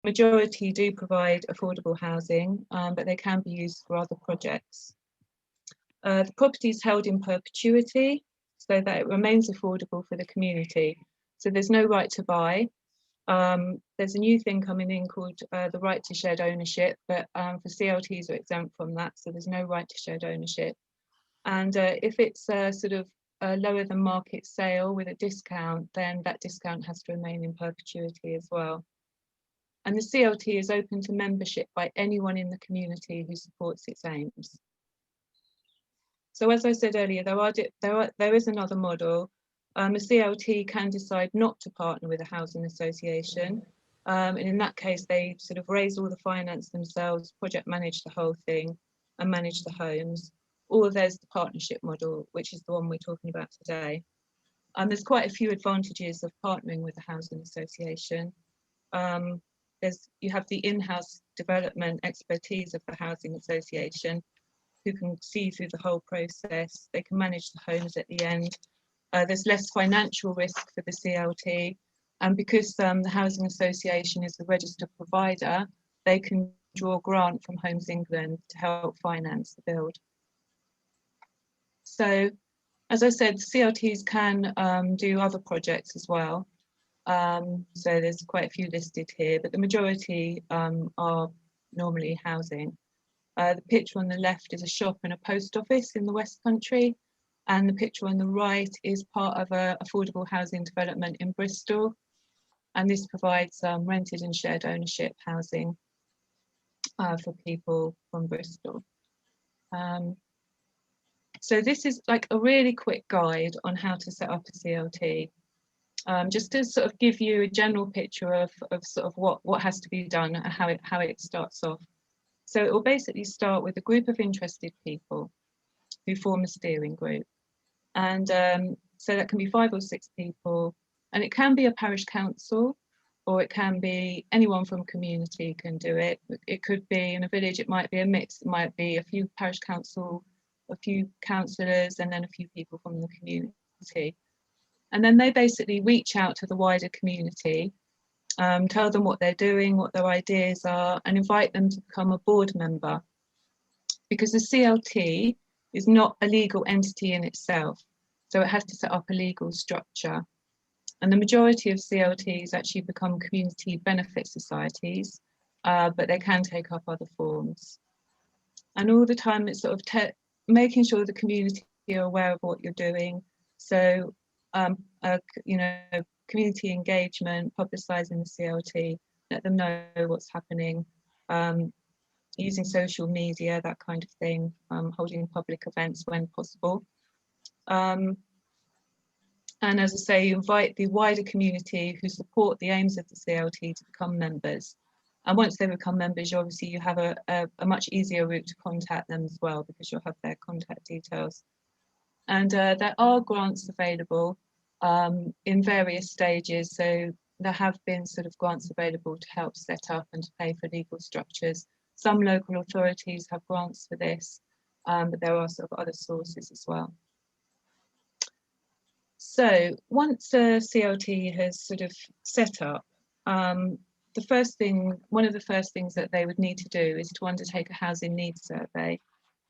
majority do provide affordable housing, but they can be used for other projects. The property is held in perpetuity so that it remains affordable for the community. So there's no right to buy. There's a new thing coming in called the right to shared ownership, but for CLTs are exempt from that, so there's no right to shared ownership. And if it's sort of a lower than market sale with a discount, then that discount has to remain in perpetuity as well. And the CLT is open to membership by anyone in the community who supports its aims. So as I said earlier, there is another model. A CLT can decide not to partner with a housing association. And in that case, they sort of raise all the finance themselves, project manage the whole thing and manage the homes. Or there's the partnership model, which is the one we're talking about today. There's quite a few advantages of partnering with a housing association. You have the in-house development expertise of the housing association, who can see through the whole process. They can manage the homes at the end. There's less financial risk for the CLT, and because the housing association is the registered provider, they can draw a grant from Homes England to help finance the build. So, as I said, CLTs can do other projects as well. So there's quite a few listed here, but the majority are normally housing. The picture on the left is a shop and a post office in the West Country, and the picture on the right is part of an affordable housing development in Bristol, and this provides rented and shared ownership housing for people from Bristol. So this is like a really quick guide on how to set up a CLT, just to sort of give you a general picture of sort of what has to be done and how it starts off. So it will basically start with a group of interested people who form a steering group. And so that can be 5 or 6 people, and it can be a parish council, or it can be anyone from community can do it. It could be in a village, it might be a mix, it might be a few parish council, a few councillors, and then a few people from the community. And then they basically reach out to the wider community, tell them what they're doing, what their ideas are, and invite them to become a board member. Because the CLT is not a legal entity in itself, so it has to set up a legal structure. And the majority of CLTs actually become community benefit societies, but they can take up other forms. And all the time it's sort of making sure the community are aware of what you're doing. So, you know, community engagement, publicising the CLT, let them know what's happening, using social media, that kind of thing, holding public events when possible. And as I say, you invite the wider community who support the aims of the CLT to become members. And once they become members, obviously you have a much easier route to contact them as well, because you'll have their contact details. And there are grants available in various stages. So there have been sort of grants available to help set up and to pay for legal structures. Some local authorities have grants for this, but there are sort of other sources as well. So once a CLT has sort of set up, one of the first things that they would need to do is to undertake a housing needs survey.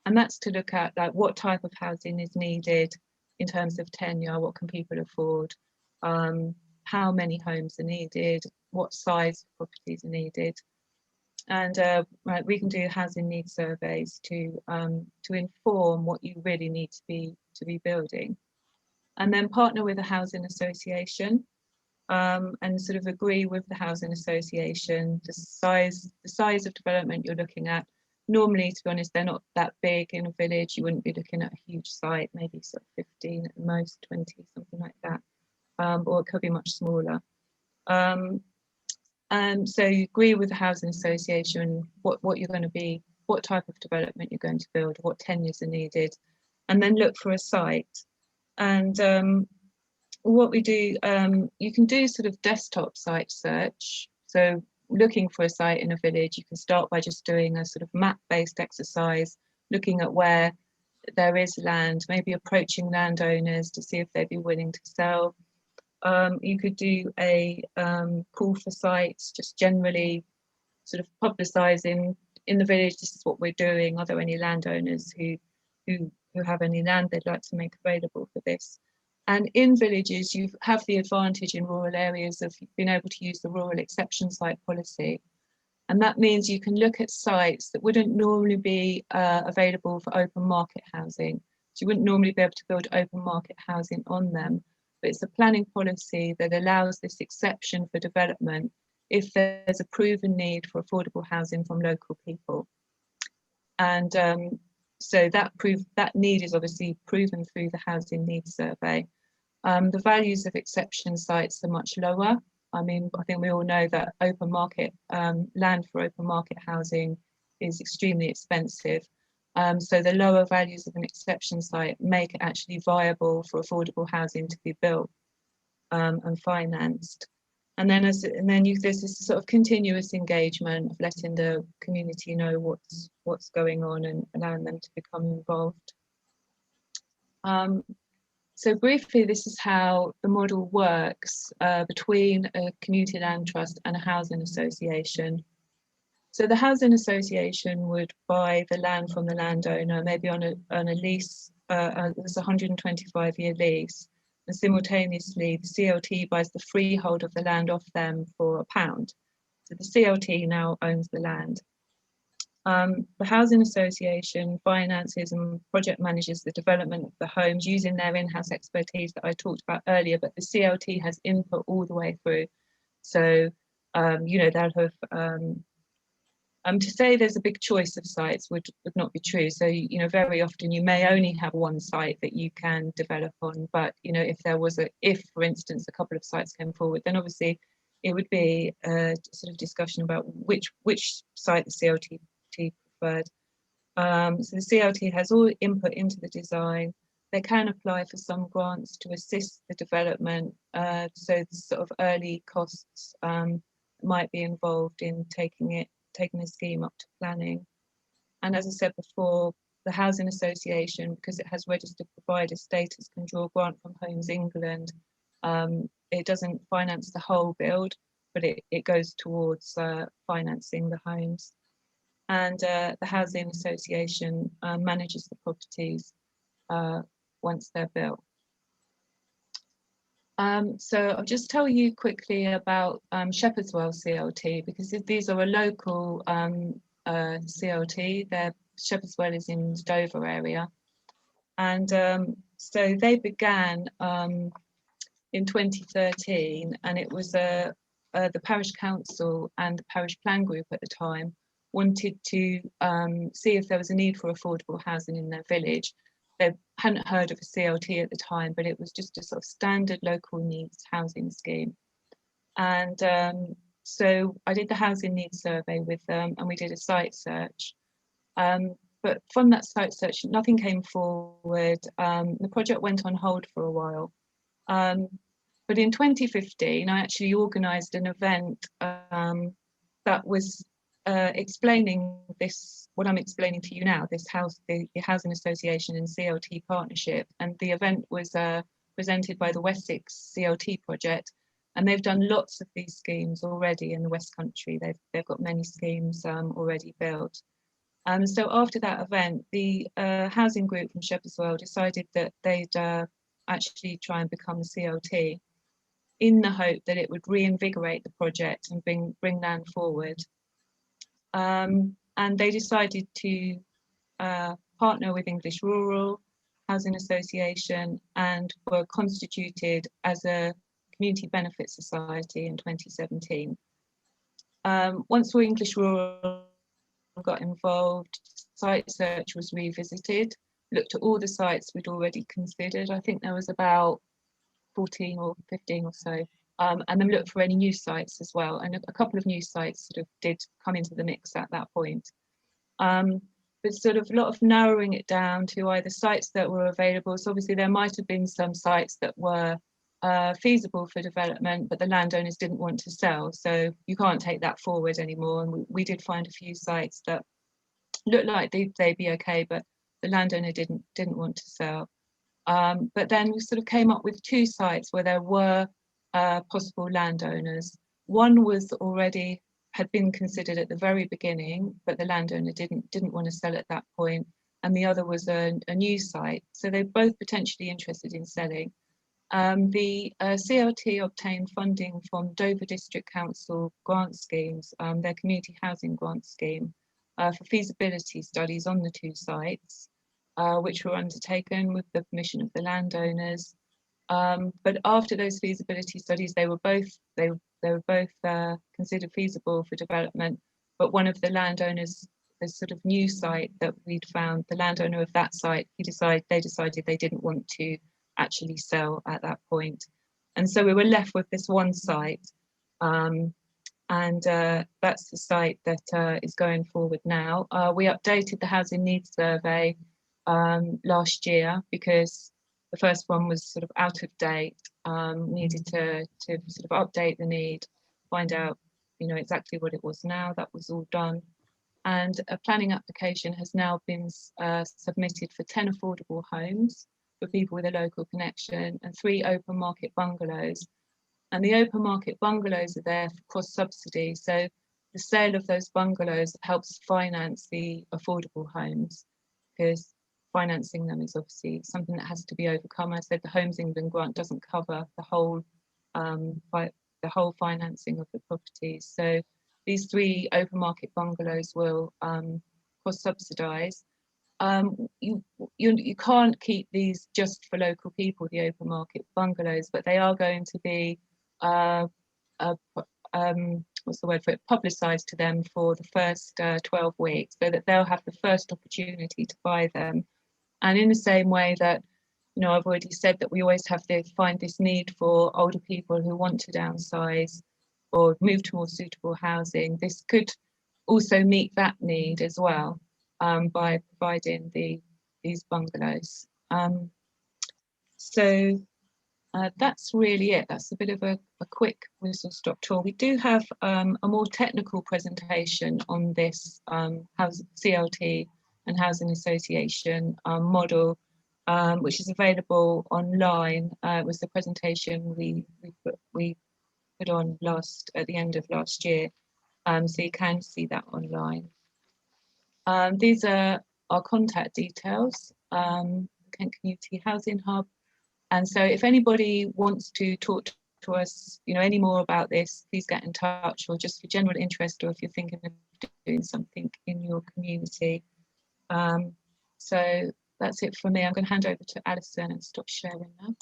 And that's to look at like what type of housing is needed in terms of tenure, what can people afford, how many homes are needed, what size properties are needed. And right, we can do housing needs surveys to inform what you really need to be building. And then partner with a housing association and sort of agree with the housing association the size of development you're looking at. Normally, to be honest, they're not that big in a village. You wouldn't be looking at a huge site, maybe sort of 15 at the most, 20, something like that, or it could be much smaller. And so you agree with the housing association what you're going to be, what type of development you're going to build, what tenures are needed, and then look for a site. And what we do, you can do sort of desktop site search. So looking for a site in a village, you can start by just doing a sort of map-based exercise, looking at where there is land, maybe approaching landowners to see if they'd be willing to sell. You could do a call for sites, just generally sort of publicising in the village, this is what we're doing. Are there any landowners who have any land they'd like to make available for this? And in villages, you have the advantage in rural areas of being able to use the rural exception site policy. And that means you can look at sites that wouldn't normally be available for open market housing. So you wouldn't normally be able to build open market housing on them. But it's a planning policy that allows this exception for development if there's a proven need for affordable housing from local people. And so that need is obviously proven through the housing needs survey. The values of exception sites are much lower. I mean, I think we all know that open market land for open market housing is extremely expensive. So the lower values of an exception site make it actually viable for affordable housing to be built and financed. And then there's this sort of continuous engagement of letting the community know what's going on and allowing them to become involved. So briefly, this is how the model works between a community land trust and a housing association. So the housing association would buy the land from the landowner, maybe on a lease, it's a 125-year lease, and simultaneously the CLT buys the freehold of the land off them for £1. So the CLT now owns the land. The housing association finances and project manages the development of the homes using their in-house expertise that I talked about earlier, but the CLT has input all the way through. So, they'll have, to say there's a big choice of sites would not be true. So, very often you may only have one site that you can develop on, but, if, for instance, a couple of sites came forward, then obviously it would be a sort of discussion about which site the CLT preferred. So the CLT has all input into the design. They can apply for some grants to assist the development. So the sort of early costs might be involved in taking the scheme up to planning. And as I said before, the housing association, because it has registered provider status, can draw a grant from Homes England. It doesn't finance the whole build, but it goes towards financing the homes. And the housing association manages the properties once they're built. So I'll just tell you quickly about Shepherdswell Clt, because these are a local CLT. Shepherdswell is in the Dover area. And so they began in 2013, and it was the parish council and the parish plan group at the time wanted to see if there was a need for affordable housing in their village. They hadn't heard of a CLT at the time, but it was just a sort of standard local needs housing scheme. And so I did the housing needs survey with them, and we did a site search. But from that site search, nothing came forward. The project went on hold for a while. But in 2015, I actually organised an event that was explaining this, what I'm explaining to you now, the Housing Association and CLT partnership. And the event was presented by the Wessex CLT project. And they've done lots of these schemes already in the West Country. They've got many schemes already built. So after that event, the housing group from Shepherdswell decided that they'd actually try and become a CLT, in the hope that it would reinvigorate the project and bring land forward. And they decided to partner with English Rural Housing Association and were constituted as a community benefit society in 2017. Once English Rural got involved, site search was revisited, looked at all the sites we'd already considered. I think there was about 14 or 15 or so, and then looked for any new sites as well. And a couple of new sites sort of did come into the mix at that point. But sort of a lot of narrowing it down to either sites that were available. So obviously there might have been some sites that were feasible for development, but the landowners didn't want to sell. So you can't take that forward anymore. And we did find a few sites that looked like they'd be okay, but the landowner didn't want to sell. But then we sort of came up with two sites where there were possible landowners. One was already had been considered at the very beginning, but the landowner didn't want to sell at that point, and the other was a new site. So they're both potentially interested in selling. The CLT obtained funding from Dover District Council grant schemes, their community housing grant scheme, for feasibility studies on the two sites, which were undertaken with the permission of the landowners. But after those feasibility studies, they were both considered feasible for development. But one of the landowners, the sort of new site that we'd found, the landowner of that site, they decided they didn't want to actually sell at that point. And so we were left with this one site. That's the site that is going forward now. We updated the housing needs survey last year because the first one was sort of out of date, needed to sort of update the need, find out, exactly what it was now. That was all done. And a planning application has now been submitted for 10 affordable homes for people with a local connection and 3 open market bungalows. And the open market bungalows are there for cross subsidy. So the sale of those bungalows helps finance the affordable homes, because financing them is obviously something that has to be overcome. I said the Homes England grant doesn't cover the whole financing of the properties. So these 3 open market bungalows will cross subsidise. You can't keep these just for local people, the open market bungalows, but they are going to be what's the word for it, publicised to them for the first 12 weeks, so that they'll have the first opportunity to buy them. And in the same way that, I've already said that we always have to find this need for older people who want to downsize or move to more suitable housing. This could also meet that need as well, by providing these bungalows. That's really it. That's a bit of a quick whistle-stop tour. We do have a more technical presentation on this CLT and Housing Association model, which is available online. It was the presentation we put on at the end of last year, so you can see that online. These are our contact details, Kent Community Housing Hub. And so if anybody wants to talk to us, any more about this, please get in touch, or just for general interest, or if you're thinking of doing something in your community. So that's it for me. I'm going to hand over to Alison and stop sharing now.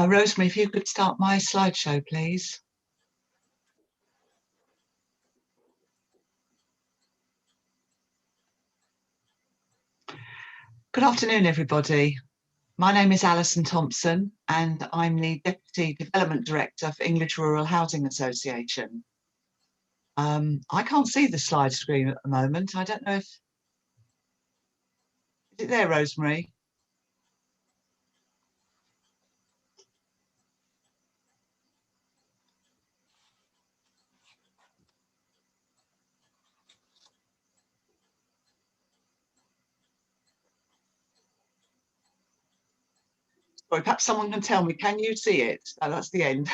Rosemary, if you could start my slideshow, please. Good afternoon, everybody. My name is Alison Thompson, and I'm the Deputy Development Director for English Rural Housing Association. I can't see the slide screen at the moment. I don't know if... Is it there, Rosemary? Sorry, perhaps someone can tell me, can you see it? Oh, that's the end.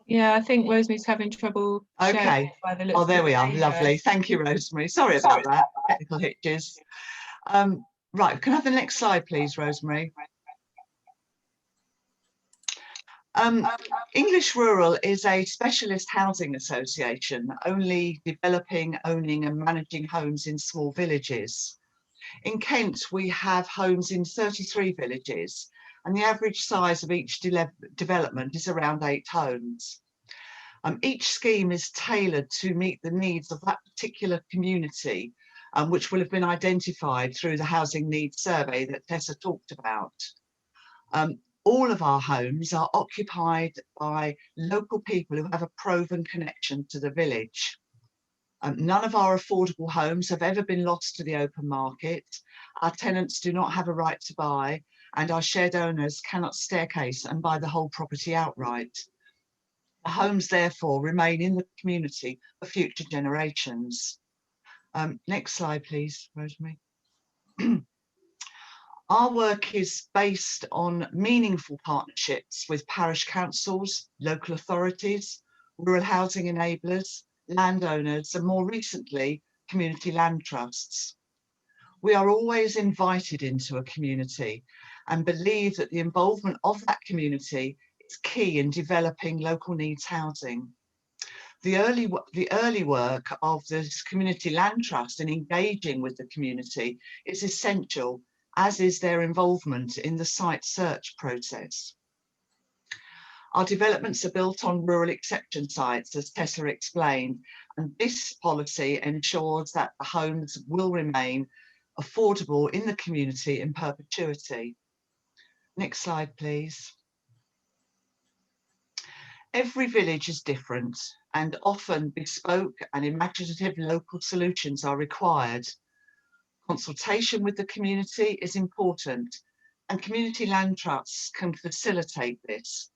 Yeah, I think Rosemary's having trouble. Okay. Oh, there we are. Lovely. Thank you, Rosemary. Sorry about that. Technical hitches. Right, can I have the next slide, please, Rosemary? English Rural is a specialist housing association, only developing, owning and managing homes in small villages. In Kent, we have homes in 33 villages, and the average size of each development is around 8 homes. Each scheme is tailored to meet the needs of that particular community, which will have been identified through the housing needs survey that Tessa talked about. All of our homes are occupied by local people who have a proven connection to the village. None of our affordable homes have ever been lost to the open market. Our tenants do not have a right to buy, and our shared owners cannot staircase and buy the whole property outright. The homes therefore remain in the community for future generations. Next slide, please, Rosemary. Our work is based on meaningful partnerships with parish councils, local authorities, rural housing enablers, landowners, and more recently, community land trusts. We are always invited into a community and believe that the involvement of that community is key in developing local needs housing. The early work of this community land trust in engaging with the community is essential, as is their involvement in the site search process. Our developments are built on rural exception sites, as Tessa explained, and this policy ensures that the homes will remain affordable in the community in perpetuity. Next slide, please. Every village is different, and often bespoke and imaginative local solutions are required. Consultation with the community is important, and community land trusts can facilitate this.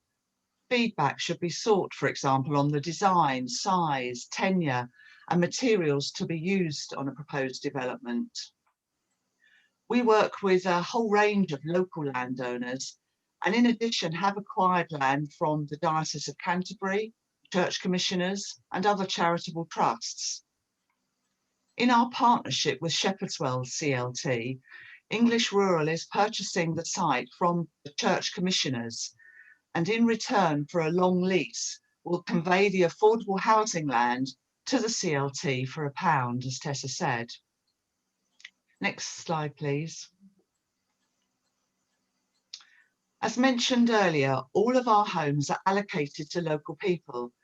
Feedback should be sought, for example, on the design, size, tenure, and materials to be used on a proposed development. We work with a whole range of local landowners, and in addition have acquired land from the Diocese of Canterbury, church commissioners, and other charitable trusts. In our partnership with Shepherdswell Clt, English Rural is purchasing the site from the church commissioners, and in return for a long lease will convey the affordable housing land to the CLT for £1, as Tessa said. Next slide, please. As mentioned earlier, all of our homes are allocated to local people,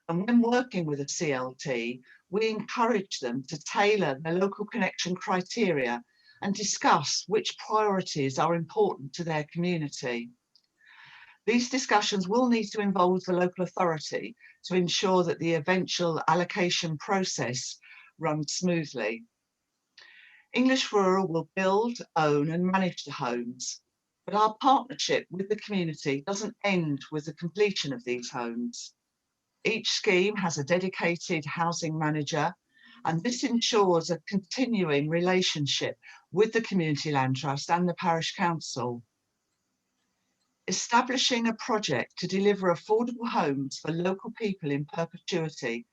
and when working with a CLT, we encourage them to tailor their local connection criteria and discuss which priorities are important to their community. These discussions will need to involve the local authority to ensure that the eventual allocation process runs smoothly. English Rural will build, own and manage the homes, but our partnership with the community doesn't end with the completion of these homes. Each scheme has a dedicated housing manager, and this ensures a continuing relationship with the Community Land Trust and the Parish Council. Establishing a project to deliver affordable homes for local people in perpetuity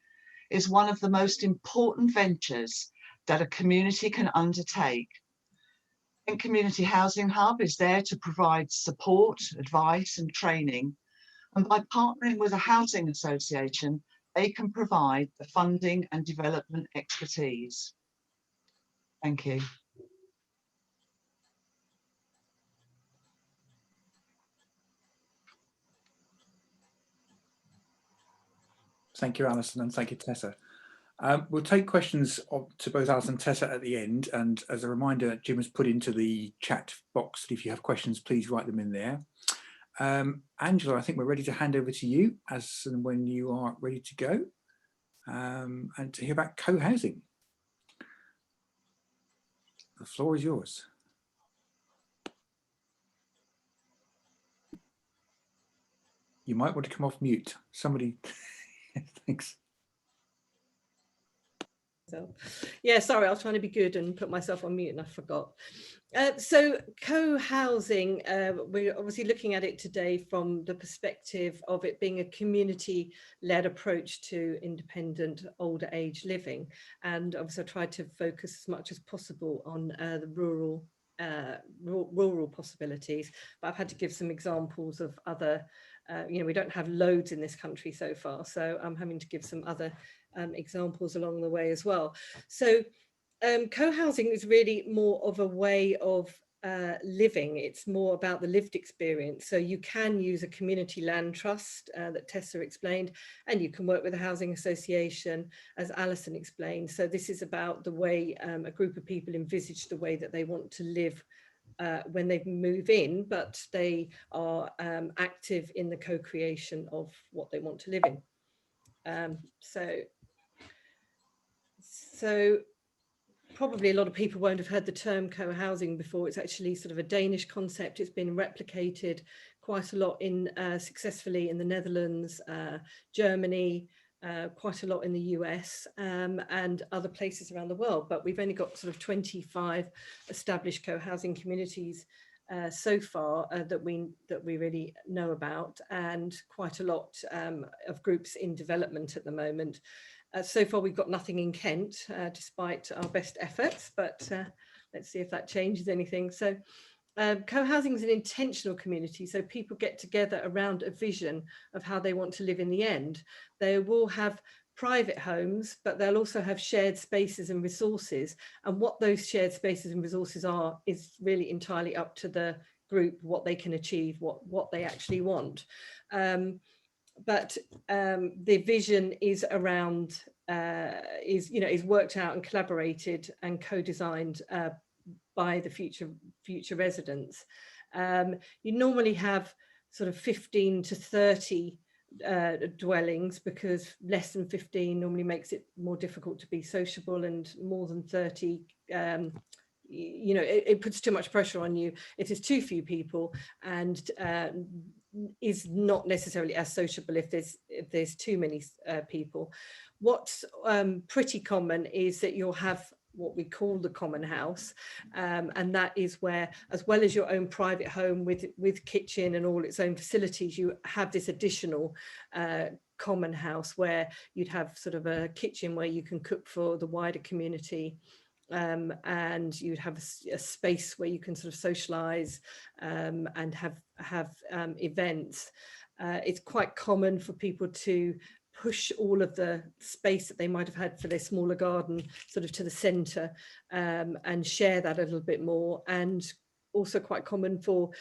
is one of the most important ventures that a community can undertake. And Community Housing Hub is there to provide support, advice and training, and by partnering with a housing association, they can provide the funding and development expertise. Thank you. Thank you, Alison, and thank you, Tessa. We'll take questions to both Alison and Tessa at the end, and as a reminder, Jim has put into the chat box that if you have questions, please write them in there. Angela, I think we're ready to hand over to you as and when you are ready to go, and to hear about co-housing. The floor is yours. You might want to come off mute. Somebody, thanks. So, yeah, sorry, I was trying to be good and put myself on mute and I forgot. So co-housing, we're obviously looking at it today from the perspective of it being a community-led approach to independent older age living. And obviously I tried to focus as much as possible on the rural possibilities, but I've had to give some examples of other, we don't have loads in this country so far, so I'm having to give some other examples along the way as well. So co-housing is really more of a way of living. It's more about the lived experience. So you can use a community land trust that Tessa explained, and you can work with a housing association, as Alison explained. So this is about the way a group of people envisage the way that they want to live when they move in, but they are active in the co-creation of what they want to live in. So probably a lot of people won't have heard the term co-housing before. It's actually sort of a Danish concept. It's been replicated quite a lot successfully in the Netherlands, Germany, quite a lot in the US, and other places around the world. But we've only got sort of 25 established co-housing communities so far that we really know about, and quite a lot of groups in development at the moment. So far we've got nothing in Kent, despite our best efforts, but let's see if that changes anything. So co-housing is an intentional community, so people get together around a vision of how they want to live in the end. They will have private homes, but they'll also have shared spaces and resources, and what those shared spaces and resources are is really entirely up to the group, what they can achieve, what they actually want. But the vision is around is worked out and collaborated and co-designed by the future residents. You normally have sort of 15 to 30 dwellings, because less than 15 normally makes it more difficult to be sociable, and more than 30 it puts too much pressure on you. It is too few people, and is not necessarily as sociable if there's too many people. What's pretty common is that you'll have what we call the common house, and that is where, as well as your own private home with kitchen and all its own facilities, you have this additional common house where you'd have sort of a kitchen where you can cook for the wider community, and you'd have a space where you can sort of socialize and have events. It's quite common for people to push all of the space that they might have had for their smaller garden sort of to the centre, and share that a little bit more. And also quite common for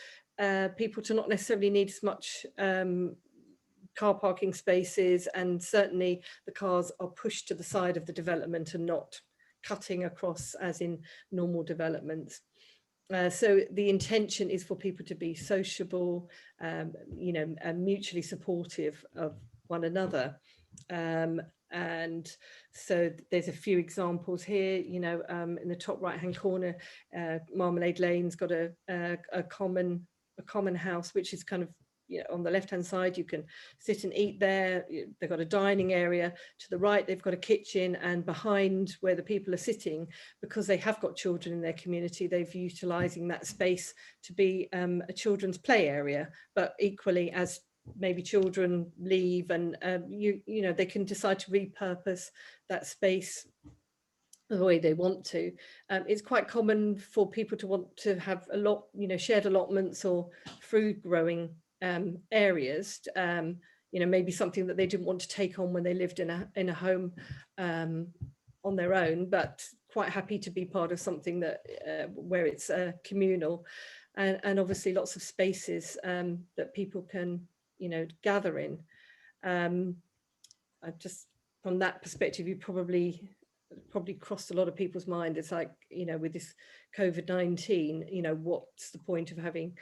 people to not necessarily need as much car parking spaces, and certainly the cars are pushed to the side of the development and not cutting across as in normal developments. So the intention is for people to be sociable, and mutually supportive of one another. And so there's a few examples here, in the top right hand corner, Marmalade Lane's got a common house, which is kind of, on the left hand side you can sit and eat there. They've got a dining area. To the right they've got a kitchen, and behind where the people are sitting, because they have got children in their community, they've utilising that space to be a children's play area. But equally, as maybe children leave, and they can decide to repurpose that space the way they want to. It's quite common for people to want to have a lot, shared allotments or food growing areas, maybe something that they didn't want to take on when they lived in a home on their own, but quite happy to be part of something that where it's communal, and obviously lots of spaces that people can gather in. I just, from that perspective, you probably crossed a lot of people's mind. It's like, with this COVID-19, what's the point of having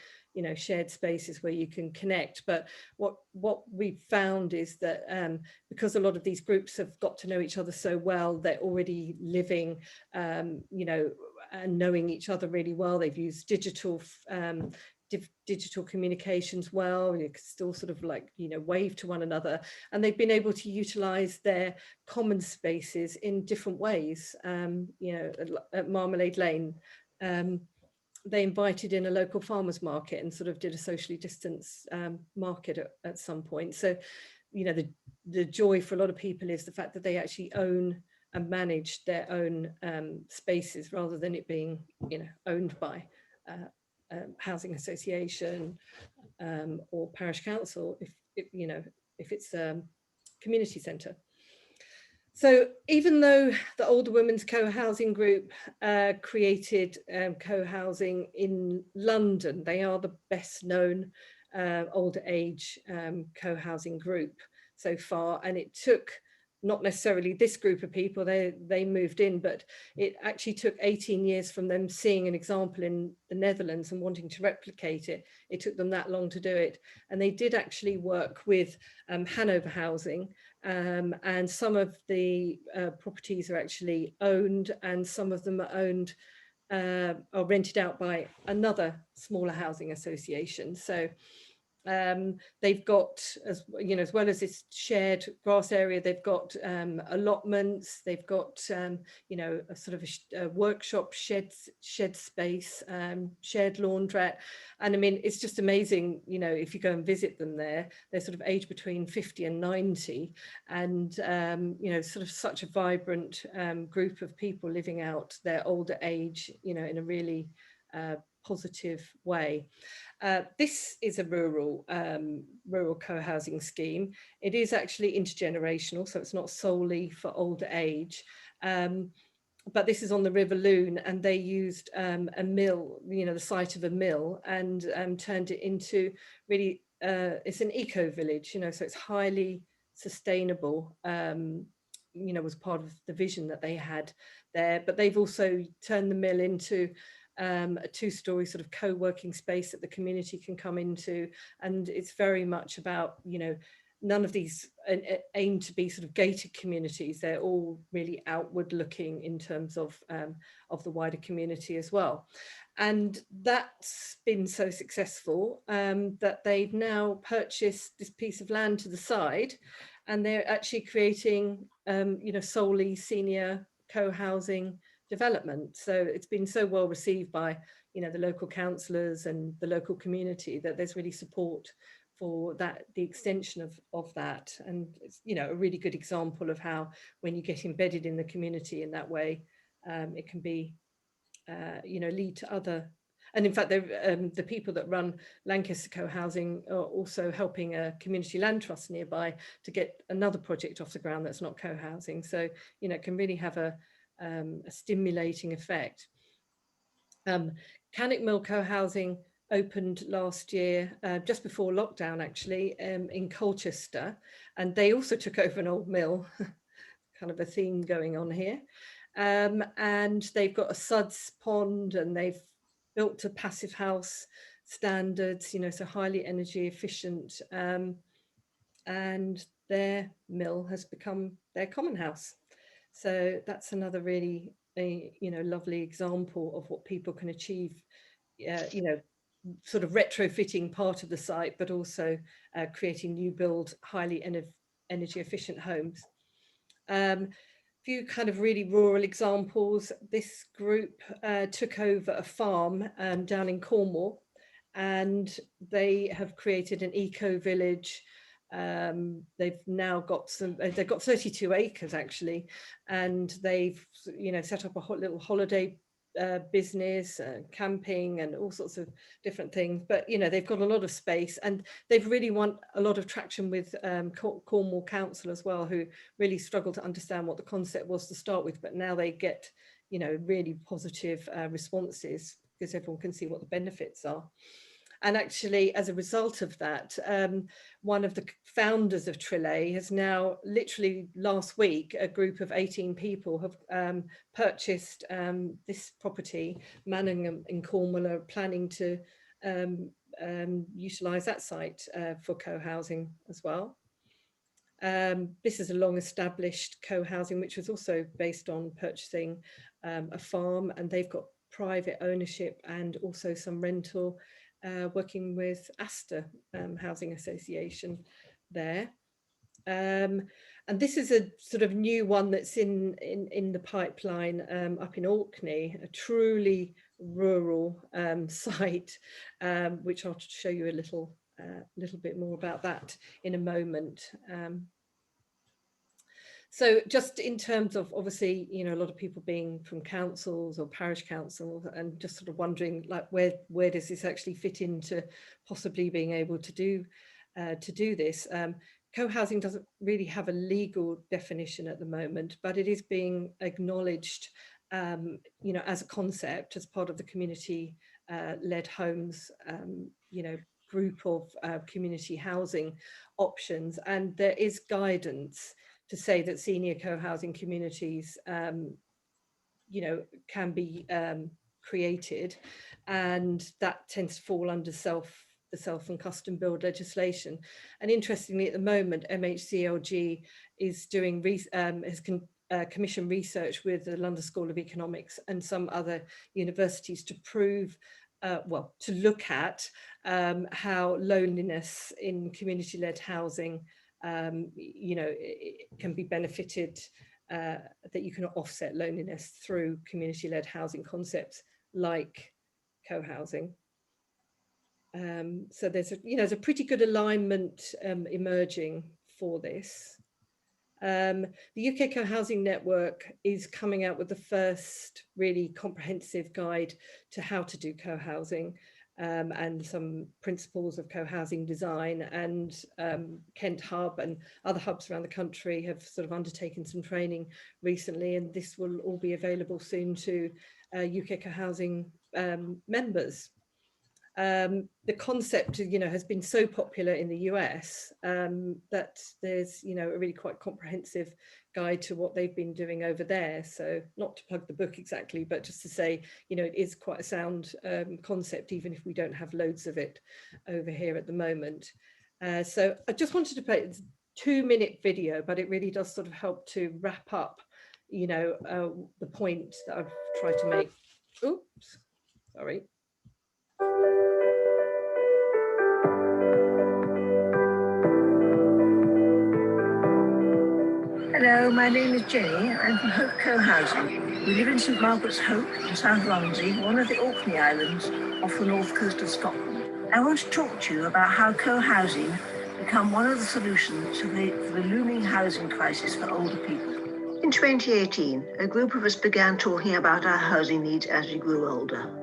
shared spaces where you can connect? But what we've found is that because a lot of these groups have got to know each other so well, they're already living and knowing each other really well. They've used digital communications well. You can still sort of wave to one another, and they've been able to utilize their common spaces in different ways. At Marmalade Lane, they invited in a local farmers market and sort of did a socially distanced market at some point. So the joy for a lot of people is the fact that they actually own and manage their own spaces, rather than it being owned by housing association or parish council, if it's a community centre. So even though the Older Women's Co-housing Group created co-housing in London, they are the best known older age co-housing group so far, and it took not necessarily this group of people, they moved in, but it actually took 18 years from them seeing an example in the Netherlands and wanting to replicate it. It took them that long to do it. And they did actually work with Hanover Housing, and some of the properties are actually owned, and some of them are owned or rented out by another smaller housing association. So They've got, as you know, as well as this shared grass area, they've got allotments. They've got you know, a sort of a workshop, shed space, shared laundrette, and I mean, it's just amazing. You know, if you go and visit them there, they're sort of aged between 50 and 90, and you know, sort of such a vibrant group of people living out their older age, you know, in a really positive way. This is a rural co-housing scheme. It is actually intergenerational, so it's not solely for older age. But this is on the River Lune, and they used a mill, you know, the site of a mill, and turned it into really, it's an eco-village, you know, so it's highly sustainable, you know, was part of the vision that they had there. But they've also turned the mill into a two-story sort of co-working space that the community can come into, and it's very much about, you know, none of these aim to be sort of gated communities. They're all really outward looking in terms of the wider community as well. And that's been so successful that they've now purchased this piece of land to the side, and they're actually creating you know, solely senior co-housing development. So it's been so well received by, you know, the local councillors and the local community that there's really support for that, the extension of that. And it's, you know, a really good example of how when you get embedded in the community in that way, it can be, you know, lead to other. And in fact, the people that run Lancaster Co-housing are also helping a community land trust nearby to get another project off the ground that's not co-housing. So, you know, it can really have a stimulating effect. Cannock Mill Co-housing opened last year, just before lockdown actually, in Colchester, and they also took over an old mill, kind of a theme going on here. And they've got a suds pond, and they've built to passive house standards, you know, so highly energy efficient, and their mill has become their common house. So that's another really, you know, lovely example of what people can achieve, you know, sort of retrofitting part of the site, but also creating new build, highly energy efficient homes. Few kind of really rural examples. This group took over a farm down in Cornwall, and they have created an eco village. They've now got they've got 32 acres actually, and they've, you know, set up a little holiday business, camping and all sorts of different things. But, you know, they've got a lot of space, and they've really won a lot of traction with Cornwall Council as well, who really struggled to understand what the concept was to start with, but now they get, you know, really positive responses because everyone can see what the benefits are. And actually, as a result of that, one of the founders of Trillay has now, literally last week, a group of 18 people have purchased this property. Manningham in Cornwall are planning to utilise that site for co-housing as well. This is a long-established co-housing, which was also based on purchasing a farm, and they've got private ownership and also some rental, working with Astor Housing Association there. And this is a sort of new one that's in the pipeline up in Orkney, a truly rural site, which I'll show you a little bit more about that in a moment. So just in terms of, obviously, you know, a lot of people being from councils or parish councils and just sort of wondering, like, where does this actually fit into possibly being able to do this? Co-housing doesn't really have a legal definition at the moment, but it is being acknowledged, you know, as a concept, as part of the community led homes, you know, group of community housing options. And there is guidance to say that senior co-housing communities, you know, can be created, and that tends to fall under the self and custom build legislation. And interestingly, at the moment, MHCLG is doing commissioned research with the London School of Economics and some other universities to prove well, to look at how loneliness in community-led housing, you know, it can be benefited, that you can offset loneliness through community-led housing concepts like co-housing. So there's a, you know, there's a pretty good alignment emerging for this. The UK Co-housing Network is coming out with the first really comprehensive guide to how to do co-housing, and some principles of co-housing design, and Kent Hub and other hubs around the country have sort of undertaken some training recently, and this will all be available soon to UK Co-housing members. The concept, you know, has been so popular in the US that there's, you know, a really quite comprehensive guide to what they've been doing over there. So not to plug the book exactly, but just to say, you know, it is quite a sound concept, even if we don't have loads of it over here at the moment. So I just wanted to play a 2-minute video, but it really does sort of help to wrap up, you know, the point that I've tried to make. Oops, sorry. Hello, my name is Jenny. I'm from Hope Co-housing. We live in St Margaret's Hope in South Romsey, one of the Orkney Islands off the north coast of Scotland. I want to talk to you about how co-housing become one of the solutions to the looming housing crisis for older people. In 2018, a group of us began talking about our housing needs as we grew older.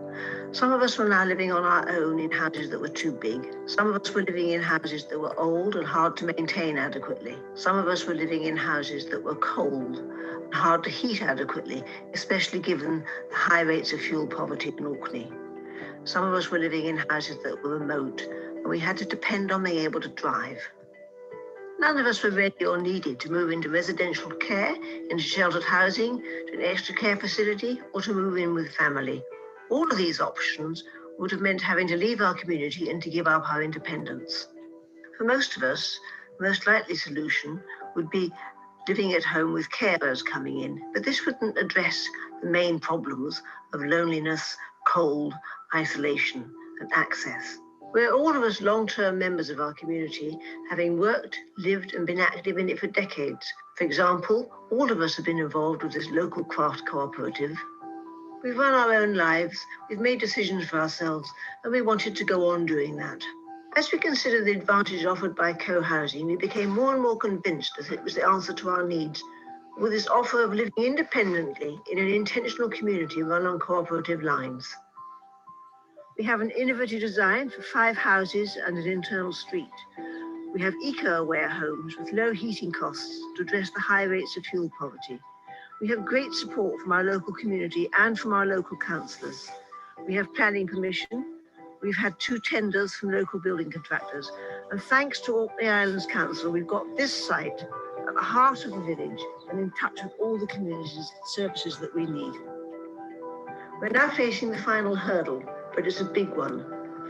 Some of us were now living on our own in houses that were too big. Some of us were living in houses that were old and hard to maintain adequately. Some of us were living in houses that were cold and hard to heat adequately, especially given the high rates of fuel poverty in Orkney. Some of us were living in houses that were remote, and we had to depend on being able to drive. None of us were ready or needed to move into residential care, into sheltered housing, to an extra care facility, or to move in with family. All of these options would have meant having to leave our community and to give up our independence. For most of us, the most likely solution would be living at home with carers coming in, but this wouldn't address the main problems of loneliness, cold, isolation, and access. We're all of us long-term members of our community, having worked, lived, and been active in it for decades. For example, all of us have been involved with this local craft cooperative. We've run our own lives, we've made decisions for ourselves, and we wanted to go on doing that. As we considered the advantages offered by co-housing, we became more and more convinced that it was the answer to our needs, with this offer of living independently in an intentional community run on cooperative lines. We have an innovative design for 5 houses and an internal street. We have eco-aware homes with low heating costs to address the high rates of fuel poverty. We have great support from our local community and from our local councillors. We have planning permission. We've had 2 tenders from local building contractors. And thanks to Orkney Islands Council, we've got this site at the heart of the village and in touch with all the community's services that we need. We're now facing the final hurdle, but it's a big one: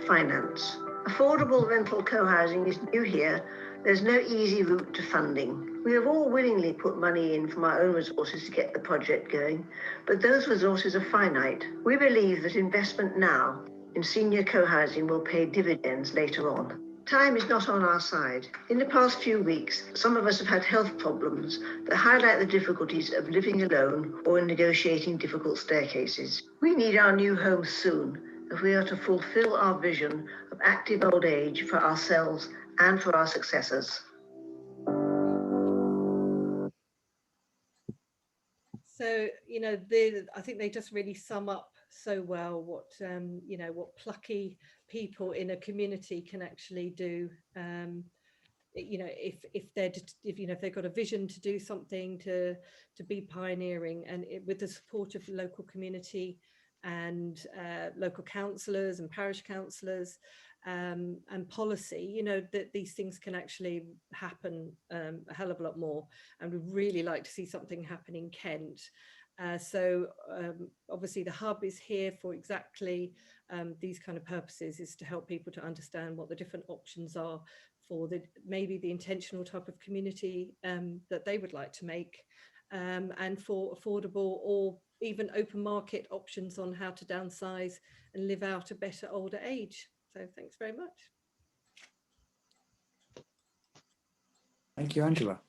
finance. Affordable rental co-housing is new here. There's no easy route to funding. We have all willingly put money in from our own resources to get the project going, but those resources are finite. We believe that investment now in senior co-housing will pay dividends later on. Time is not on our side. In the past few weeks, some of us have had health problems that highlight the difficulties of living alone or in negotiating difficult staircases. We need our new home soon if we are to fulfill our vision of active old age for ourselves and for our successors. So, you know, I think they just really sum up so well what, you know, what plucky people in a community can actually do. You know, if you know, if they've got a vision to do something, to be pioneering, and with the support of the local community and local councillors and parish councillors and policy, you know, that these things can actually happen a hell of a lot more. And we'd really like to see something happen in Kent. So obviously the hub is here for exactly these kind of purposes, is to help people to understand what the different options are for maybe the intentional type of community that they would like to make, and for affordable or even open market options on how to downsize and live out a better older age. So thanks very much. Thank you, Angela.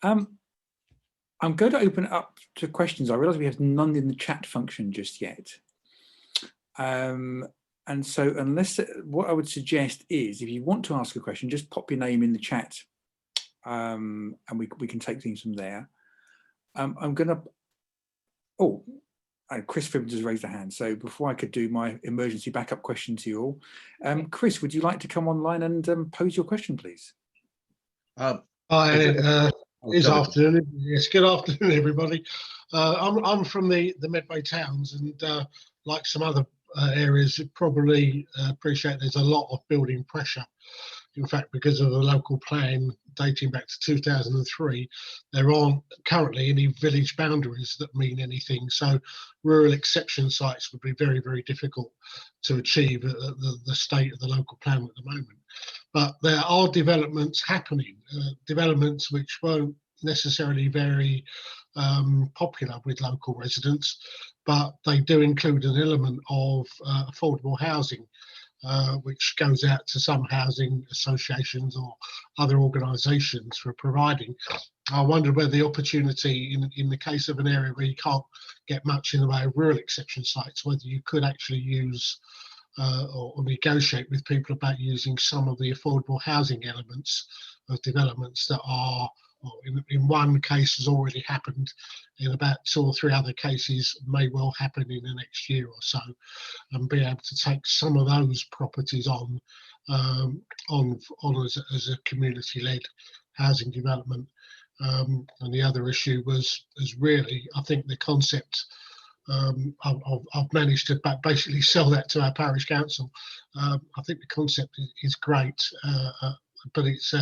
I'm going to open it up to questions. I realise we have none in the chat function just yet. And so what I would suggest is, if you want to ask a question, just pop your name in the chat, and we can take things from there. I'm going to, Chris Fibbins has raised a hand. So before I could do my emergency backup question to you all, Chris, would you like to come online and pose your question, please? Hi, it's afternoon. Yes, good afternoon, everybody. I'm from the Medway Towns, and like some other areas, you probably appreciate there's a lot of building pressure. In fact, because of the local plan dating back to 2003, there aren't currently any village boundaries that mean anything. So rural exception sites would be very, very difficult to achieve at the state of the local plan at the moment. But there are developments happening, developments which won't necessarily very popular with local residents, but they do include an element of affordable housing, which goes out to some housing associations or other organisations for providing. I wondered whether the opportunity in the case of an area where you can't get much in the way of rural exception sites, whether you could actually use or negotiate with people about using some of the affordable housing elements of developments that are, in one case has already happened, in about 2 or 3 other cases may well happen in the next year or so, and be able to take some of those properties on as a community-led housing development. And the other issue was really, I think the concept, I've managed to basically sell that to our parish council. I think the concept is great, but it's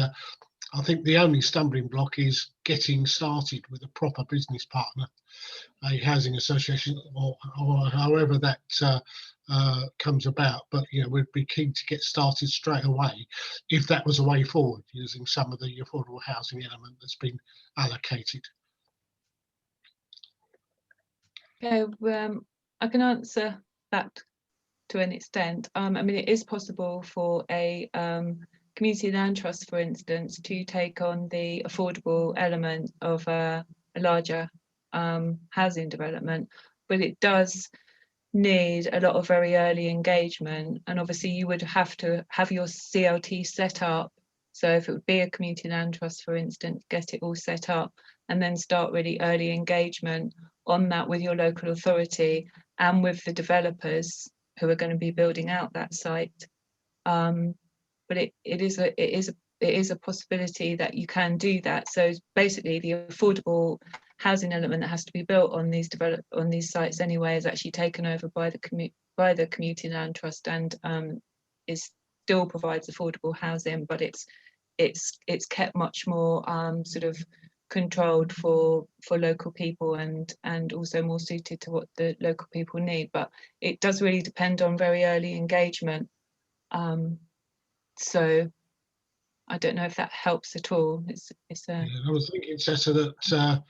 I think the only stumbling block is getting started with a proper business partner, a housing association, or however that comes about. But we'd be keen to get started straight away if that was a way forward, using some of the affordable housing element that's been allocated. Yeah, I can answer that to an extent. I mean, it is possible for a community land trust, for instance, to take on the affordable element of a larger housing development, but it does need a lot of very early engagement, and obviously you would have to have your CLT set up. So if it would be a community land trust, for instance, get it all set up and then start really early engagement on that with your local authority and with the developers who are going to be building out that site. But it is a possibility that you can do that. So basically, the affordable housing element that has to be built on these sites anyway is actually taken over by the community land trust, and is still provides affordable housing, but it's kept much more sort of controlled for local people and also more suited to what the local people need. But it does really depend on very early engagement. So I don't know if that helps at all. I was thinking, Tessa, that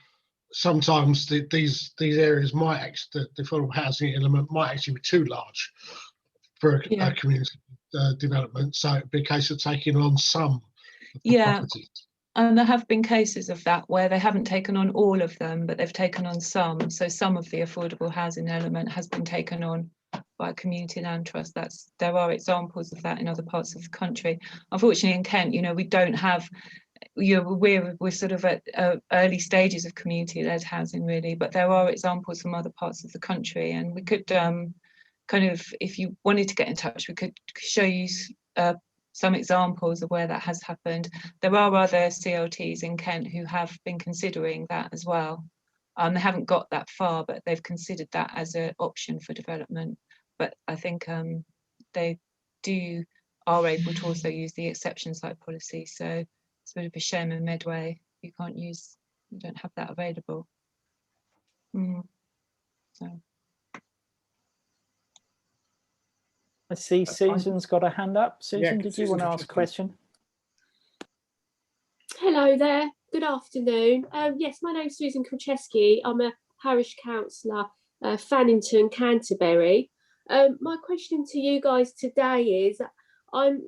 sometimes these areas might actually, the affordable housing element might actually be too large for a community development. So it'd be a case of taking on some of the properties. And there have been cases of that where they haven't taken on all of them, but they've taken on some. So some of the affordable housing element has been taken on by a community land trust. There are examples of that in other parts of the country. Unfortunately, in Kent, we don't have. We're sort of at early stages of community-led housing, really. But there are examples from other parts of the country, and we could kind of, if you wanted to get in touch, we could show you some examples of where that has happened. There are other CLTs in Kent who have been considering that as well. They haven't got that far, but they've considered that as an option for development. But I think they are able to also use the exception site policy. So it's a bit of a shame in Medway you don't have that available. So. I see Susan's got a hand up. Susan, did you want to ask a question? Hello there. Good afternoon. Yes, my name's Susan Kulcheski. I'm a parish councillor, Fannington, Canterbury. My question to you guys today is, I'm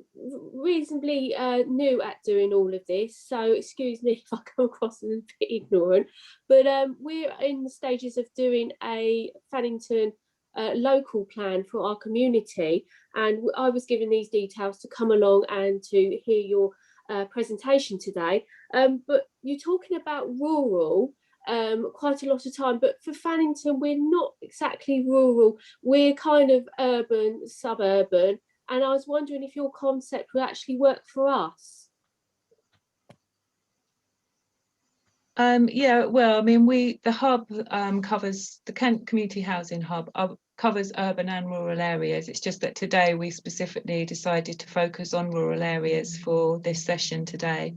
reasonably new at doing all of this, so excuse me if I come across as a bit ignorant, but we're in the stages of doing a Fannington local plan for our community, and I was given these details to come along and to hear your presentation today. But you're talking about rural quite a lot of time, but for Fannington we're not exactly rural, we're kind of urban, suburban, and I was wondering if your concept would actually work for us. Yeah, well, I mean, the hub covers, the Kent Community Housing Hub covers urban and rural areas. It's just that today we specifically decided to focus on rural areas for this session today.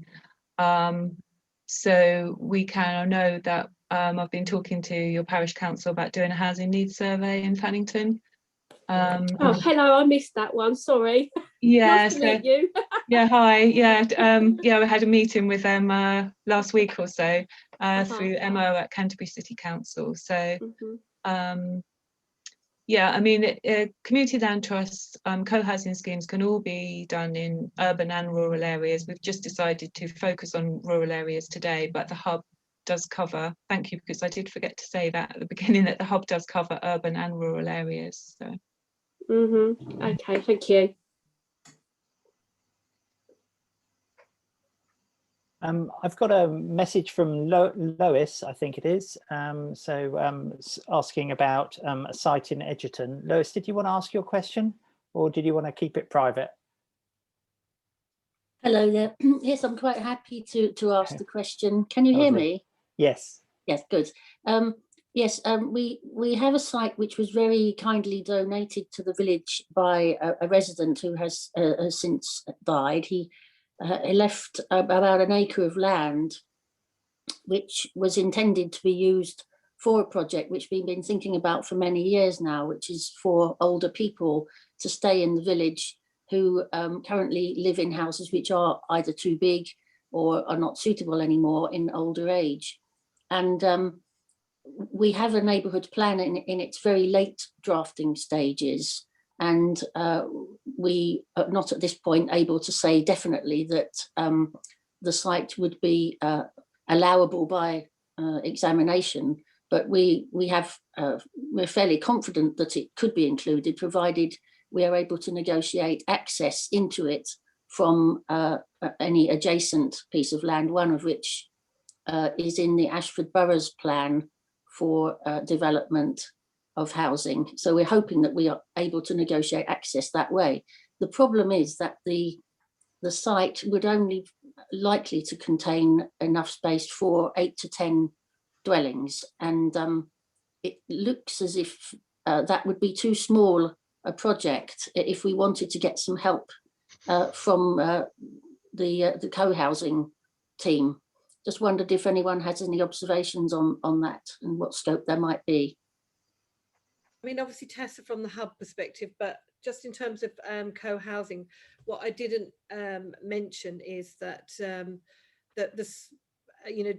So I know that I've been talking to your parish council about doing a housing needs survey in Fannington. Oh, hello, I missed that one, sorry. Yeah, nice to meet you. Yeah, hi. Yeah, yeah, we had a meeting with them last week or so through MO at Canterbury City Council. So, yeah, I mean, community land trusts, co-housing schemes can all be done in urban and rural areas. We've just decided to focus on rural areas today, but the hub does cover, thank you, because I did forget to say that at the beginning, that the hub does cover urban and rural areas. So. Okay, thank you. I've got a message from Lois, I think it is, asking about a site in Edgerton. Lois, did you want to ask your question, or did you want to keep it private? Hello there. Yes, I'm quite happy to ask the question. Can you hear me? Yes. Yes, good. Yes, we have a site which was very kindly donated to the village by a resident who has since died. He left about an acre of land, which was intended to be used for a project which we've been thinking about for many years now, which is for older people to stay in the village who currently live in houses which are either too big or are not suitable anymore in older age. And we have a neighbourhood plan in its very late drafting stages, and we are not at this point able to say definitely that the site would be allowable by examination, but we're fairly confident that it could be included, provided we are able to negotiate access into it from any adjacent piece of land, one of which is in the Ashford Borough's plan for development of housing. So we're hoping that we are able to negotiate access that way. The problem is that the site would only likely to contain enough space for 8 to 10 dwellings, and it looks as if that would be too small a project if we wanted to get some help from the co-housing team. Just wondered if anyone has any observations on that and what scope there might be. I mean, obviously, Tessa, from the hub perspective, but just in terms of co-housing, what I didn't mention is that that this,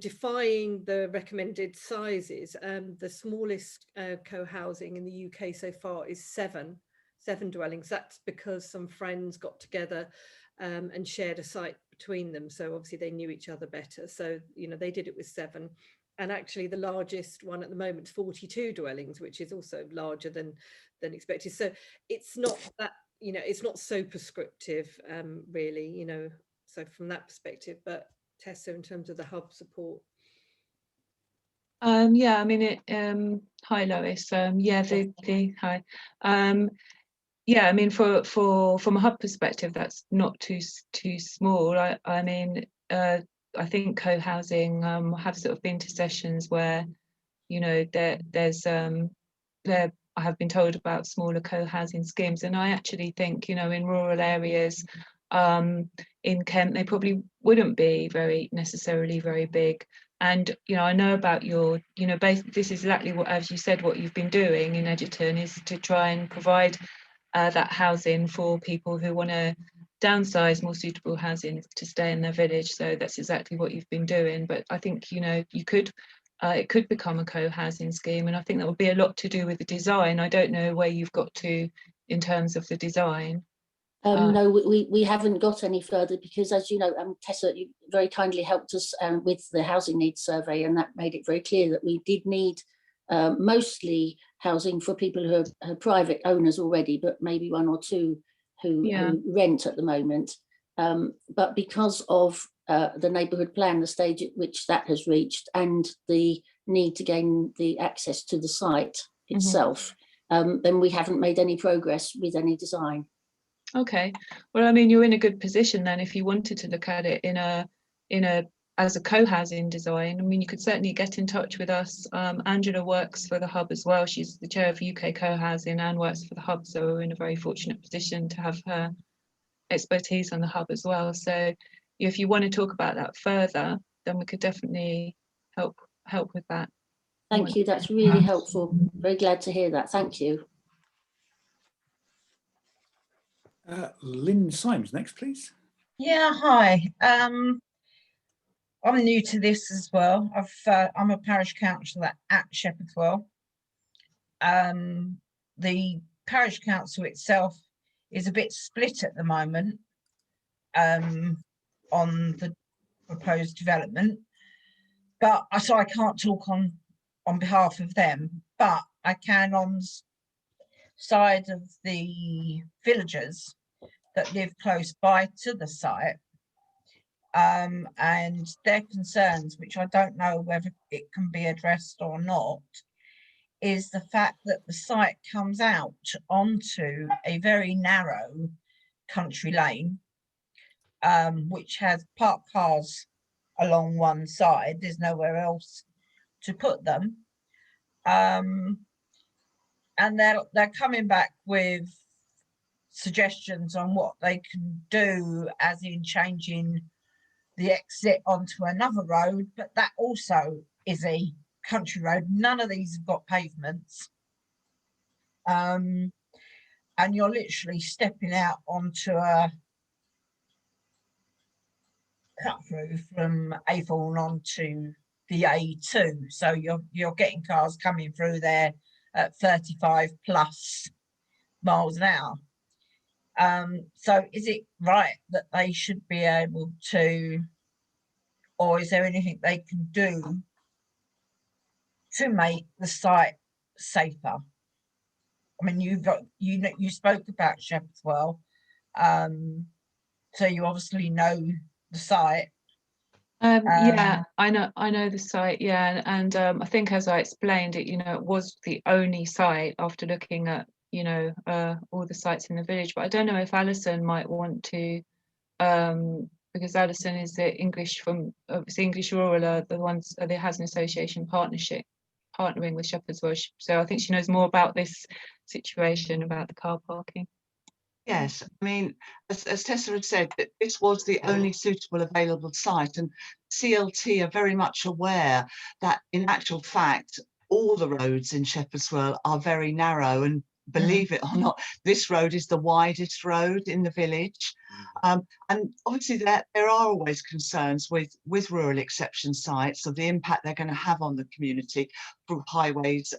defying the recommended sizes, the smallest co-housing in the UK so far is seven dwellings. That's because some friends got together and shared a site between them. So obviously they knew each other better. So, they did it with 7. And actually the largest one at the moment is 42 dwellings, which is also larger than expected. So it's not that, it's not so prescriptive, really, so from that perspective. But Tessa, in terms of the hub support. Yeah, I mean, hi Lois. Yeah, hi. Yeah, I mean, from a hub perspective, that's not too small. I mean, I think co-housing have sort of been to sessions where, there's I have been told about smaller co-housing schemes, and I actually think, in rural areas in Kent, they probably wouldn't be necessarily very big. And I know about your, this is exactly what, as you said, what you've been doing in Edgerton is to try and provide that housing for people who want to downsize, more suitable housing to stay in their village. So that's exactly what you've been doing. But I think, you could it could become a co-housing scheme, and I think that would be a lot to do with the design. I don't know where you've got to in terms of the design. No, we haven't got any further because, as you know, Tessa, you very kindly helped us with the housing needs survey, and that made it very clear that we did need mostly housing for people who are private owners already, but maybe one or two who rent at the moment. But because of the neighbourhood plan, the stage at which that has reached, and the need to gain the access to the site itself, then we haven't made any progress with any design. Okay, well, I mean, you're in a good position then if you wanted to look at it as a co-housing design. I mean, you could certainly get in touch with us. Angela works for the Hub as well. She's the chair of UK Co-housing and works for the Hub, so we're in a very fortunate position to have her expertise on the Hub as well. So if you want to talk about that further, then we could definitely help with that. Thank you, that's really helpful. Very glad to hear that. Thank you. Lynn Symes next, please. Yeah, hi. I'm new to this as well. I'm a parish councillor at Shepherdswell. The parish council itself is a bit split at the moment on the proposed development, but so I can't talk on behalf of them, but I can on side of the villagers that live close by to the site, and their concerns, which I don't know whether it can be addressed or not, is the fact that the site comes out onto a very narrow country lane, which has parked cars along one side. There's nowhere else to put them. And they're coming back with suggestions on what they can do, as in changing the exit onto another road, but that also is a country road. None of these have got pavements. And you're literally stepping out onto a cut through from Avon onto the A2. So you're getting cars coming through there at 35 plus miles an hour. So is it right that they should be able to, or is there anything they can do to make the site safer? I mean, you spoke about Shepherdswell, so you obviously know the site. Yeah, I know the site. Yeah, and I think, as I explained it, it was the only site after looking at all the sites in the village. But I don't know if Alison might want to, because Alison is the English Rural, the ones the Housing Association partnering with Shepherdswell. So I think she knows more about this situation about the car parking. Yes, I mean, as Tessa had said, that this was the only suitable available site, and CLT are very much aware that in actual fact, all the roads in Shepherdswell are very narrow, and believe it or not, this road is the widest road in the village. And obviously there are always concerns with rural exception sites of the impact they're going to have on the community through highways,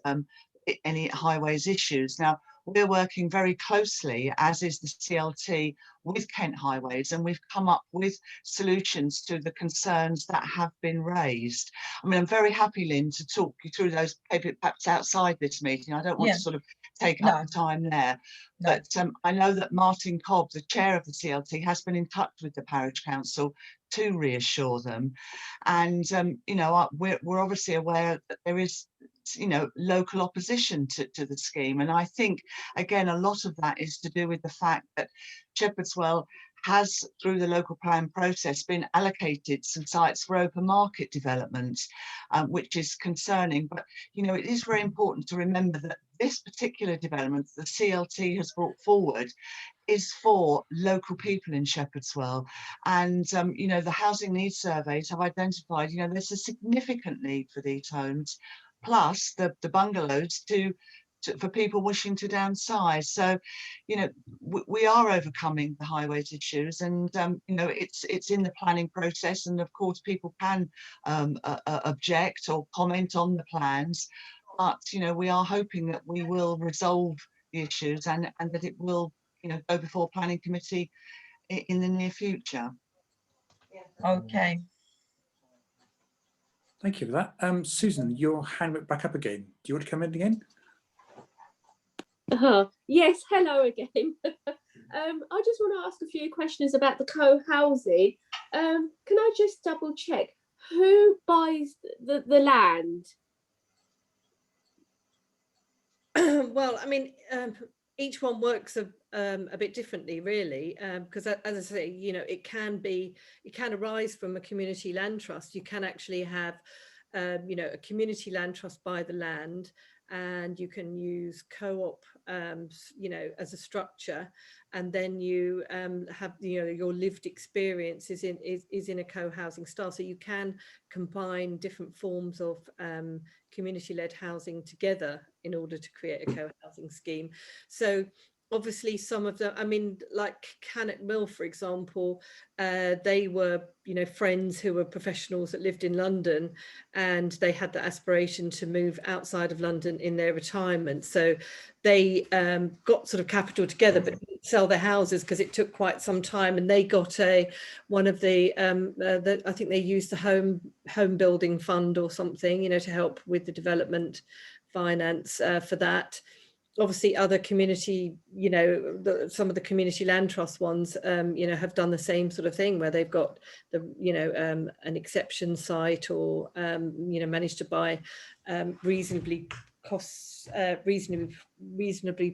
any highways issues. Now, we're working very closely, as is the CLT, with Kent Highways, and we've come up with solutions to the concerns that have been raised. I mean, I'm very happy, Lynn, to talk you through those, perhaps outside this meeting. I don't want to sort of take up the time there. But I know that Martin Cobb, the chair of the CLT, has been in touch with the parish council to reassure them. And, we're obviously aware that there is local opposition to the scheme. And I think, again, a lot of that is to do with the fact that Shepherdswell has, through the local plan process, been allocated some sites for open market development, which is concerning. But, it is very important to remember that this particular development the CLT has brought forward is for local people in Shepherdswell. And, the housing needs surveys have identified, there's a significant need for these homes, plus the bungalows to for people wishing to downsize. So, you know, we are overcoming the highways issues, and you know, it's in the planning process, and of course people can object or comment on the plans, but you know, we are hoping that we will resolve the issues and that it will, you know, go before planning committee in the near future. Okay. Thank you for that. Susan, your hand went back up again. Do you want to come in again? Yes, hello again. I just want to ask a few questions about the co-housing. Can I just double check who buys the land? Well, I mean, each one works a bit differently, really, because as I say, you know, it can arise from a community land trust. You can actually have, you know, a community land trust buy the land, and you can use co-op, you know, as a structure, and then you have, you know, your lived experience is in a co-housing style. So you can combine different forms of community-led housing together in order to create a co-housing scheme. So obviously some of them, I mean, like Cannock Mill, for example, they were, you know, friends who were professionals that lived in London, and they had the aspiration to move outside of London in their retirement. So they got sort of capital together, but didn't sell their houses because it took quite some time. And they got one of the I think they used the home building fund or something, you know, to help with the development finance for that. Obviously other community, you know, some of the community land trust ones, you know, have done the same sort of thing, where they've got the, you know, an exception site, or, you know, managed to buy reasonably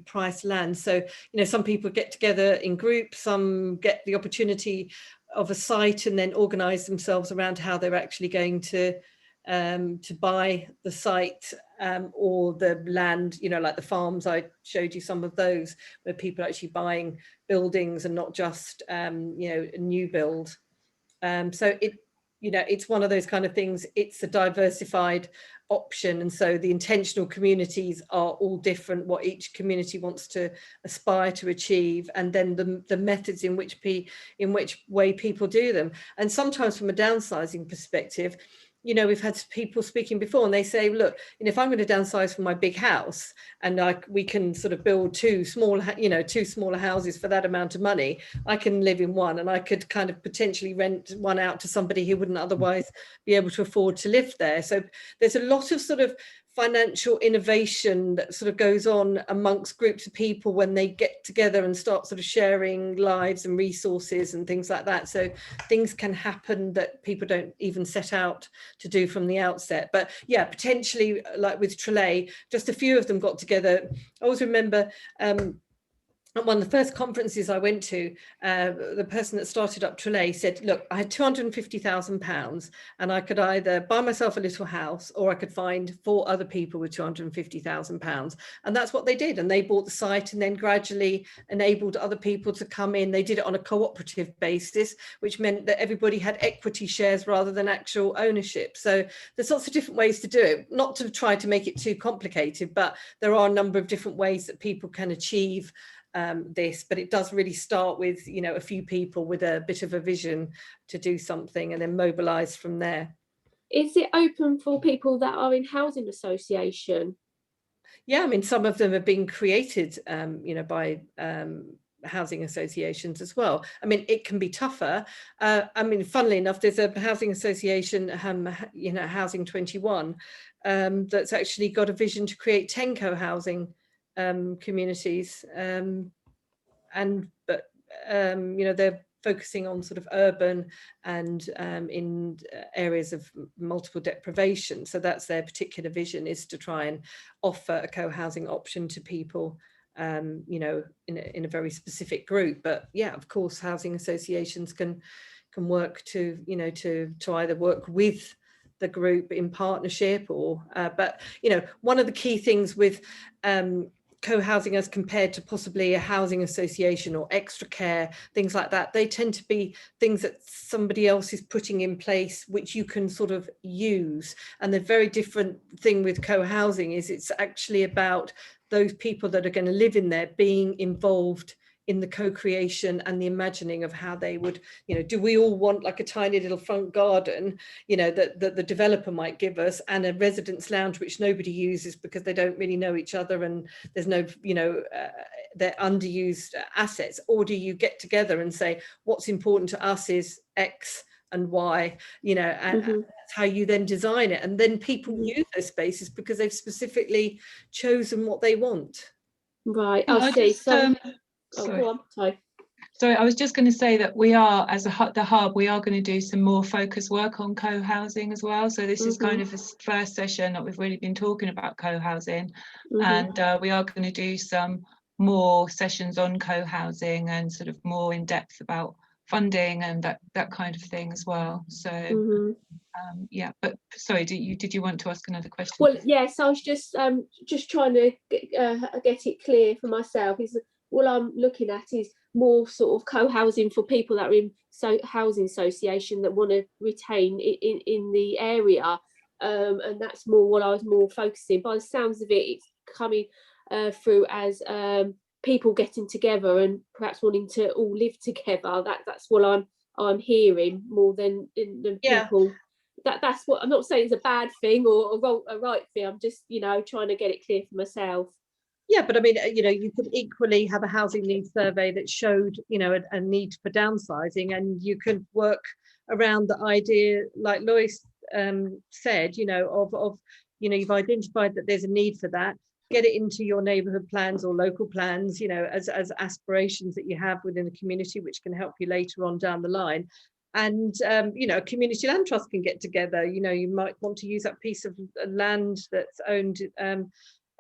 priced land. So, you know, some people get together in groups, some get the opportunity of a site and then organize themselves around how they're actually going to buy the site or the land, you know, like the farms. I showed you some of those where people are actually buying buildings and not just, you know, a new build. So it, you know, it's one of those kind of things. It's a diversified option, and so the intentional communities are all different, what each community wants to aspire to achieve, and then the methods in which way people do them. And sometimes from a downsizing perspective, you know, we've had people speaking before, and they say, look, you know, if I'm going to downsize from my big house, and we can sort of build two smaller houses for that amount of money, I can live in one, and I could kind of potentially rent one out to somebody who wouldn't otherwise be able to afford to live there. So there's a lot of sort of financial innovation that sort of goes on amongst groups of people when they get together and start sort of sharing lives and resources and things like that. So things can happen that people don't even set out to do from the outset. But yeah, potentially, like with Tralee, just a few of them got together. I always remember at one of the first conferences I went to, the person that started up Tralee said, look, I had £250,000 and I could either buy myself a little house, or I could find 4 other people with £250,000. And that's what they did. And they bought the site and then gradually enabled other people to come in. They did it on a cooperative basis, which meant that everybody had equity shares rather than actual ownership. So there's lots of different ways to do it, not to try to make it too complicated, but there are a number of different ways that people can achieve this, but it does really start with, you know, a few people with a bit of a vision to do something and then mobilize from there. Is it open for people that are in housing association? Yeah, I mean, some of them have been created, you know, by housing associations as well. I mean, it can be tougher. I mean, funnily enough, there's a housing association, you know, Housing 21, that's actually got a vision to create 10 co-housing communities, but you know, they're focusing on sort of urban and in areas of multiple deprivation. So that's their particular vision, is to try and offer a co-housing option to people, you know, in a very specific group. But yeah, of course, housing associations can work to, you know, to either work with the group in partnership, or but you know, one of the key things with co-housing as compared to possibly a housing association or extra care, things like that, they tend to be things that somebody else is putting in place which you can sort of use. And the very different thing with co-housing is it's actually about those people that are going to live in there being involved in the co-creation and the imagining of how they would, you know, do we all want like a tiny little front garden, you know, that the developer might give us, and a residence lounge which nobody uses because they don't really know each other and there's no, you know, they're underused assets? Or do you get together and say what's important to us is X and Y, you know, and that's how you then design it, and then people use those spaces because they've specifically chosen what they want. Right, I see. So sorry. Go on. Sorry, I was just going to say that we are, as the hub, we are going to do some more focus work on co-housing as well. So this is kind of a first session that we've really been talking about co-housing, and we are going to do some more sessions on co-housing and sort of more in depth about funding and that kind of thing as well. So yeah, but sorry, did you want to ask another question? Well, yes, I was just trying to get it clear for myself. Is what I'm looking at is more sort of co-housing for people that are in housing association that want to retain in the area, and that's more what I was more focusing. By the sounds of it, it's coming through as people getting together and perhaps wanting to all live together. That's what I'm hearing more than people. That's what I'm not saying it's a bad thing or a right thing. I'm just, you know, trying to get it clear for myself. Yeah, but I mean, you know, you could equally have a housing needs survey that showed, you know, a need for downsizing, and you could work around the idea, like Lois said, you know, of you know, you've identified that there's a need for that. Get it into your neighbourhood plans or local plans, you know, as aspirations that you have within the community, which can help you later on down the line. And you know, a community land trust can get together. You know, you might want to use that piece of land that's owned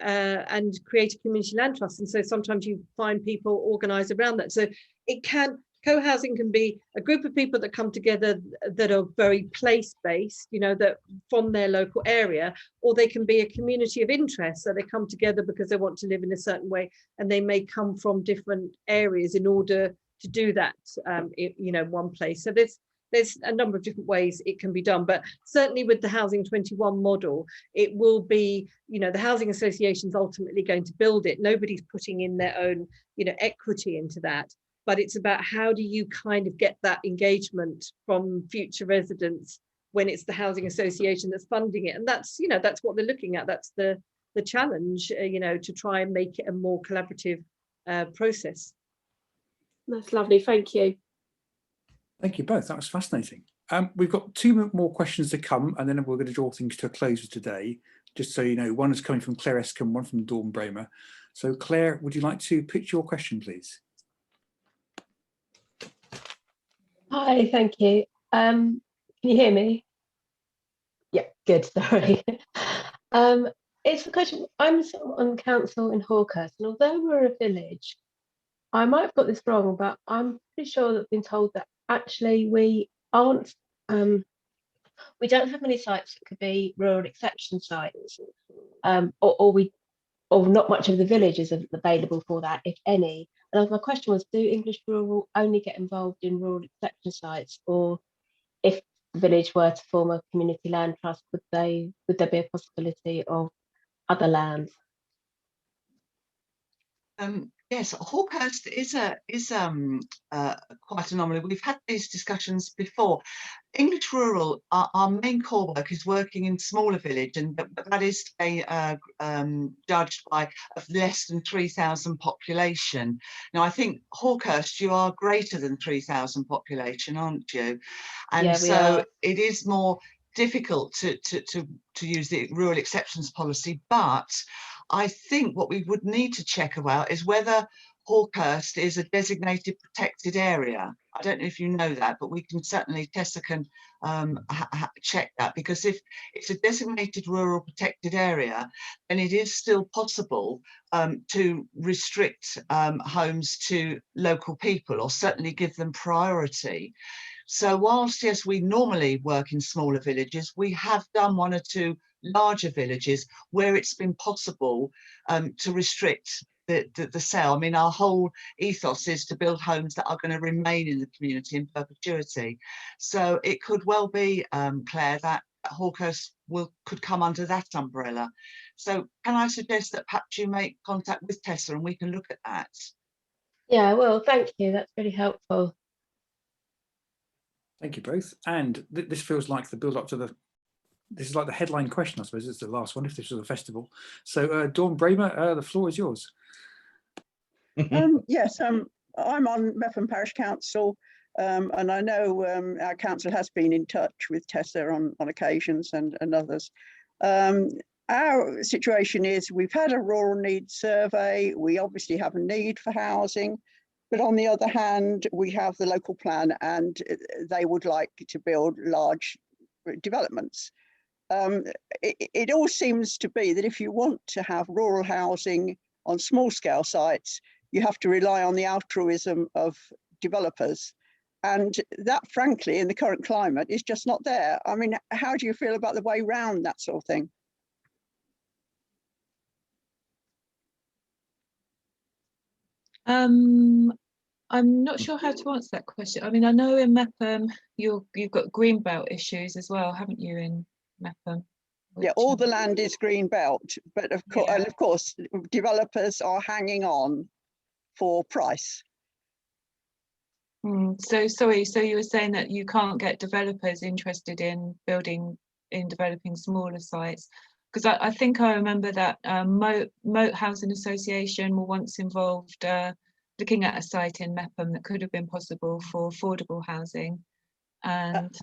and create a community land trust. And so sometimes you find people organise around that. So it can, co-housing can be a group of people that come together that are very place-based, you know, that from their local area, or they can be a community of interest. So they come together because they want to live in a certain way, and they may come from different areas in order to do that, you know, one place. So there's a number of different ways it can be done, but certainly with the Housing 21 model, it will be, you know, the housing association's ultimately going to build it. Nobody's putting in their own, you know, equity into that, but it's about how do you kind of get that engagement from future residents when it's the housing association that's funding it. And that's, you know, that's what they're looking at. That's the challenge, you know, to try and make it a more collaborative process. That's lovely, thank you. Thank you both, that was fascinating. We've got two more questions to come, and then we're going to draw things to a close today. Just so you know, one is coming from Claire Escombe, one from Dawn Bramer. So Claire, would you like to pitch your question, please? Hi, thank you. Can you hear me? Yeah, good, sorry. It's a question. I'm on council in Hawkhurst, and although we're a village, I might have got this wrong, but I'm pretty sure that I've been told that actually we aren't, we don't have many sites that could be rural exception sites, or not much of the village is available for that, if any. And my question was, do English Rural only get involved in rural exception sites, or if the village were to form a community land trust, would there be a possibility of other lands? Yes, Hawkhurst is quite an anomaly. We've had these discussions before. English Rural, our main core work is working in smaller village, and that is judged by less than 3,000 population. Now, I think Hawkhurst, you are greater than 3,000 population, aren't you? And yeah, so it is more difficult to use the rural exceptions policy, but I think what we would need to check about is whether Hawkhurst is a designated protected area. I don't know if you know that, but we can certainly, Tessa can check that, because if it's a designated rural protected area, then it is still possible to restrict homes to local people, or certainly give them priority. So whilst, yes, we normally work in smaller villages, we have done one or two larger villages where it's been possible to restrict the sale. I mean, our whole ethos is to build homes that are going to remain in the community in perpetuity. So it could well be, Claire, that Hawkhurst could come under that umbrella. So can I suggest that perhaps you make contact with Tessa and we can look at that? Yeah, well, thank you. That's really helpful. Thank you both. And this feels like the build up to this is like the headline question, I suppose. It's the last one if this was a festival. So Dawn Bramer, the floor is yours. Yes, I'm on Mepham Parish Council, and I know our council has been in touch with Tessa on occasions and others. Our situation is we've had a rural needs survey. We obviously have a need for housing, but on the other hand, we have the local plan and they would like to build large developments. It all seems to be that if you want to have rural housing on small scale sites, you have to rely on the altruism of developers. And that, frankly, in the current climate is just not there. I mean, how do you feel about the way round that sort of thing? I'm not sure how to answer that question. I mean, I know in Mepham, you've got green belt issues as well, haven't you, in Mepham? Yeah, all the land is green belt, but of course, and of course, developers are hanging on for price. So sorry, so you were saying that you can't get developers interested in developing smaller sites? Because I think I remember that Moat Housing Association were once involved looking at a site in Mepham that could have been possible for affordable housing. And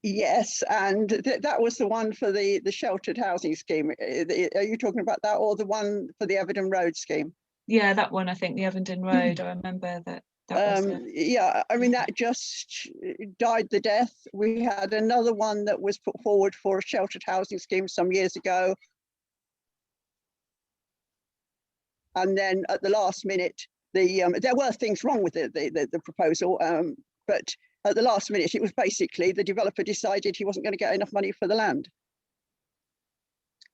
yes, and that was the one for the sheltered housing scheme. Are you talking about that, or the one for the Everton Road scheme? Yeah, that one, I think, the Everton Road. I remember that. Yeah, I mean, that just died the death. We had another one that was put forward for a sheltered housing scheme some years ago. And then at the last minute, there were things wrong with the proposal, but at the last minute, it was basically the developer decided he wasn't going to get enough money for the land.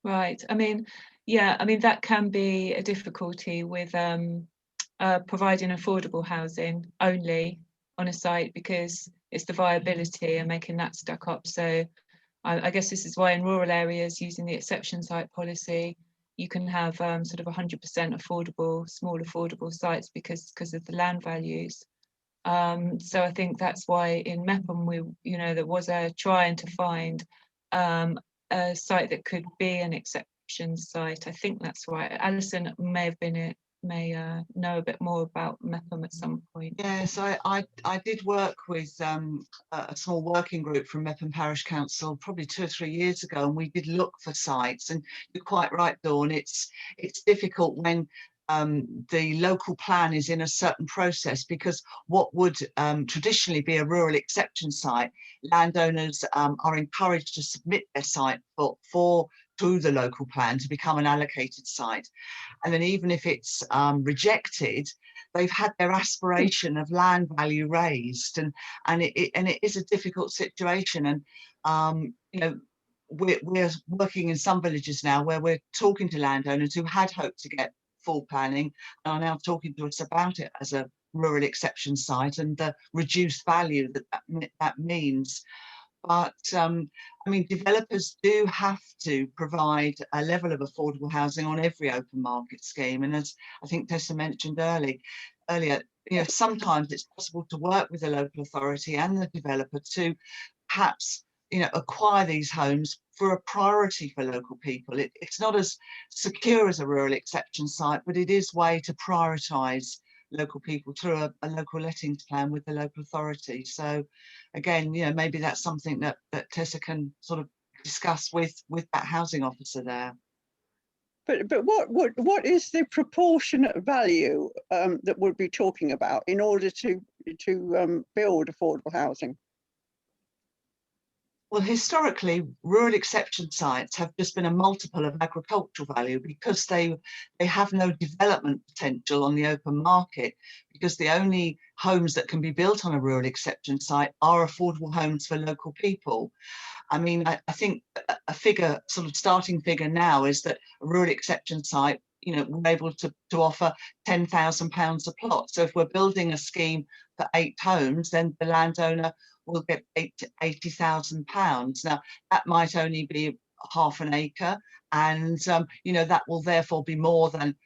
Right. I mean, yeah, I mean, that can be a difficulty with providing affordable housing only on a site, because it's the viability and making that stack up. So I guess this is why in rural areas, using the exception site policy, you can have sort of 100% affordable, small affordable sites because of the land values. So I think that's why in Mepham there was a trying to find a site that could be an exception site. I think that's right. Alison may know a bit more about Mepham at some point. Yes, I did work with a small working group from Mepham Parish Council probably 2 or 3 years ago, and we did look for sites. And you're quite right, Dawn. It's difficult when the local plan is in a certain process, because what would traditionally be a rural exception site, landowners are encouraged to submit their site to the local plan to become an allocated site. And then even if it's rejected, they've had their aspiration of land value raised, and it is a difficult situation. And we're working in some villages now where we're talking to landowners who had hoped to get full planning and are now talking to us about it as a rural exception site and the reduced value that means. But I mean, developers do have to provide a level of affordable housing on every open market scheme. And as I think Tessa mentioned earlier, sometimes it's possible to work with the local authority and the developer to perhaps acquire these homes for a priority for local people. It's not as secure as a rural exception site, but it is a way to prioritise local people through a local lettings plan with the local authority. So again, maybe that's something that Tessa can sort of discuss with that housing officer there. But what is the proportionate value that we'll be talking about in order to build affordable housing? Well, historically, rural exception sites have just been a multiple of agricultural value because they have no development potential on the open market, because the only homes that can be built on a rural exception site are affordable homes for local people. I mean, I think a figure, sort of starting figure now, is that a rural exception site, we're able to offer £10,000 a plot. So if we're building a scheme for 8 homes, then the landowner will get £80,000. Now, that might only be half an acre, and you know, that will therefore be more than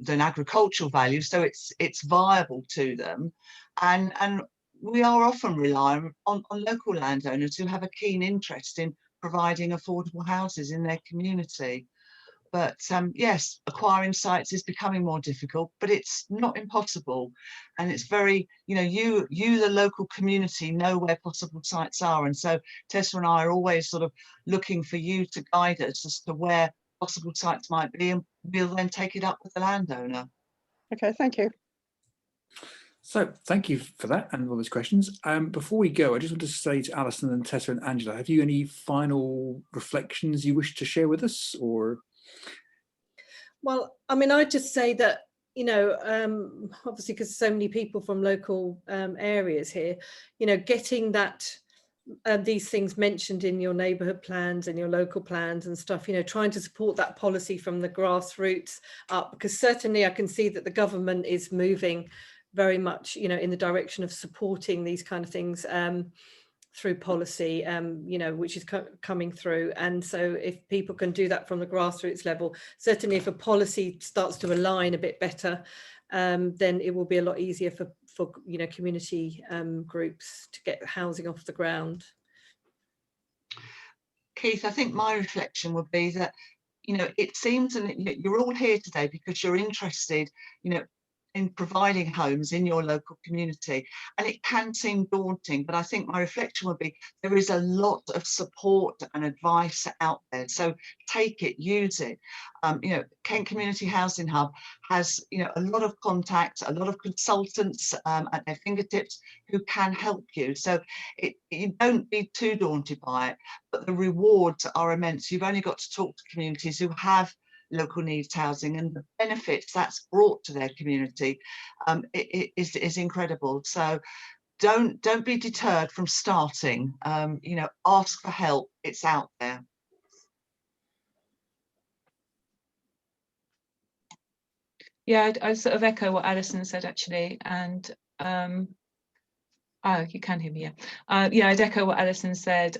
agricultural value, so it's viable to them, and we are often relying on local landowners who have a keen interest in providing affordable houses in their community. But yes, acquiring sites is becoming more difficult, but it's not impossible. And it's very, you know, you the local community know where possible sites are. And so Tessa and I are always sort of looking for you to guide us as to where possible sites might be, and we'll then take it up with the landowner. Okay, thank you. So thank you for that and all those questions. Before we go, I just want to say to Alison and Tessa and Angela, have you any final reflections you wish to share with us? Or well, I mean, I'd just say that, you know, obviously because so many people from local areas here, you know, getting that these things mentioned in your neighbourhood plans and your local plans and stuff, you know, trying to support that policy from the grassroots up, because certainly I can see that the government is moving very much, you know, in the direction of supporting these kind of things through policy, you know, which is coming through. And so if people can do that from the grassroots level, certainly if a policy starts to align a bit better, then it will be a lot easier for you know, community groups to get housing off the ground. Keith, I think my reflection would be that, you know, it seems, and you're all here today because you're interested, you know, in providing homes in your local community, and it can seem daunting, but I think my reflection would be there is a lot of support and advice out there, so take it, use it. You know, Kent Community Housing Hub has, you know, a lot of contacts, a lot of consultants at their fingertips who can help you, so you don't be too daunted by it, but the rewards are immense. You've only got to talk to communities who have local needs housing, and the benefits that's brought to their community is incredible. So don't be deterred from starting. You know, ask for help, it's out there. Yeah, I sort of echo what Alison said actually, and oh, you can hear me, yeah. Yeah, I'd echo what Alison said.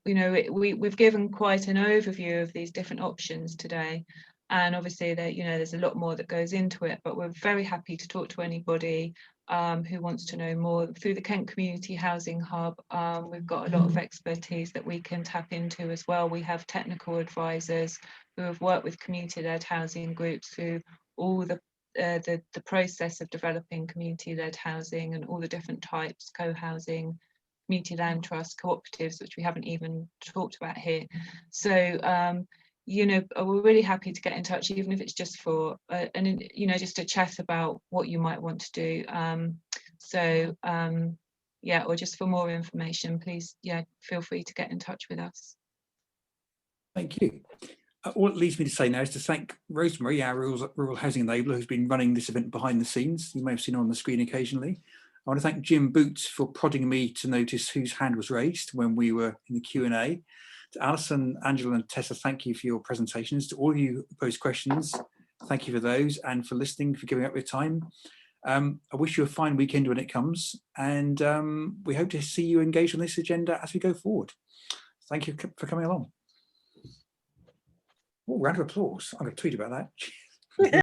You know, we've given quite an overview of these different options today, and obviously that, you know, there's a lot more that goes into it, but we're very happy to talk to anybody who wants to know more. Through the Kent Community Housing Hub, we've got a lot of expertise that we can tap into as well. We have technical advisors who have worked with community-led housing groups through all the process of developing community-led housing and all the different types, co-housing, community land trusts, cooperatives, which we haven't even talked about here. So you know, we're really happy to get in touch, even if it's just for you know, just a chat about what you might want to do. Yeah, or just for more information, please, yeah, feel free to get in touch with us. thank you. All it leaves me to say now is to thank Rosemary, our rural housing enabler, who's been running this event behind the scenes. You may have seen her on the screen occasionally. I want to thank Jim Boots for prodding me to notice whose hand was raised when we were in the Q&A. To Alison, Angela and Tessa, thank you for your presentations. To all of you who posed questions, thank you for those, and for listening, for giving up your time. I wish you a fine weekend when it comes, and we hope to see you engaged on this agenda as we go forward. Thank you for coming along. Oh, round of applause. I'm going to tweet about that.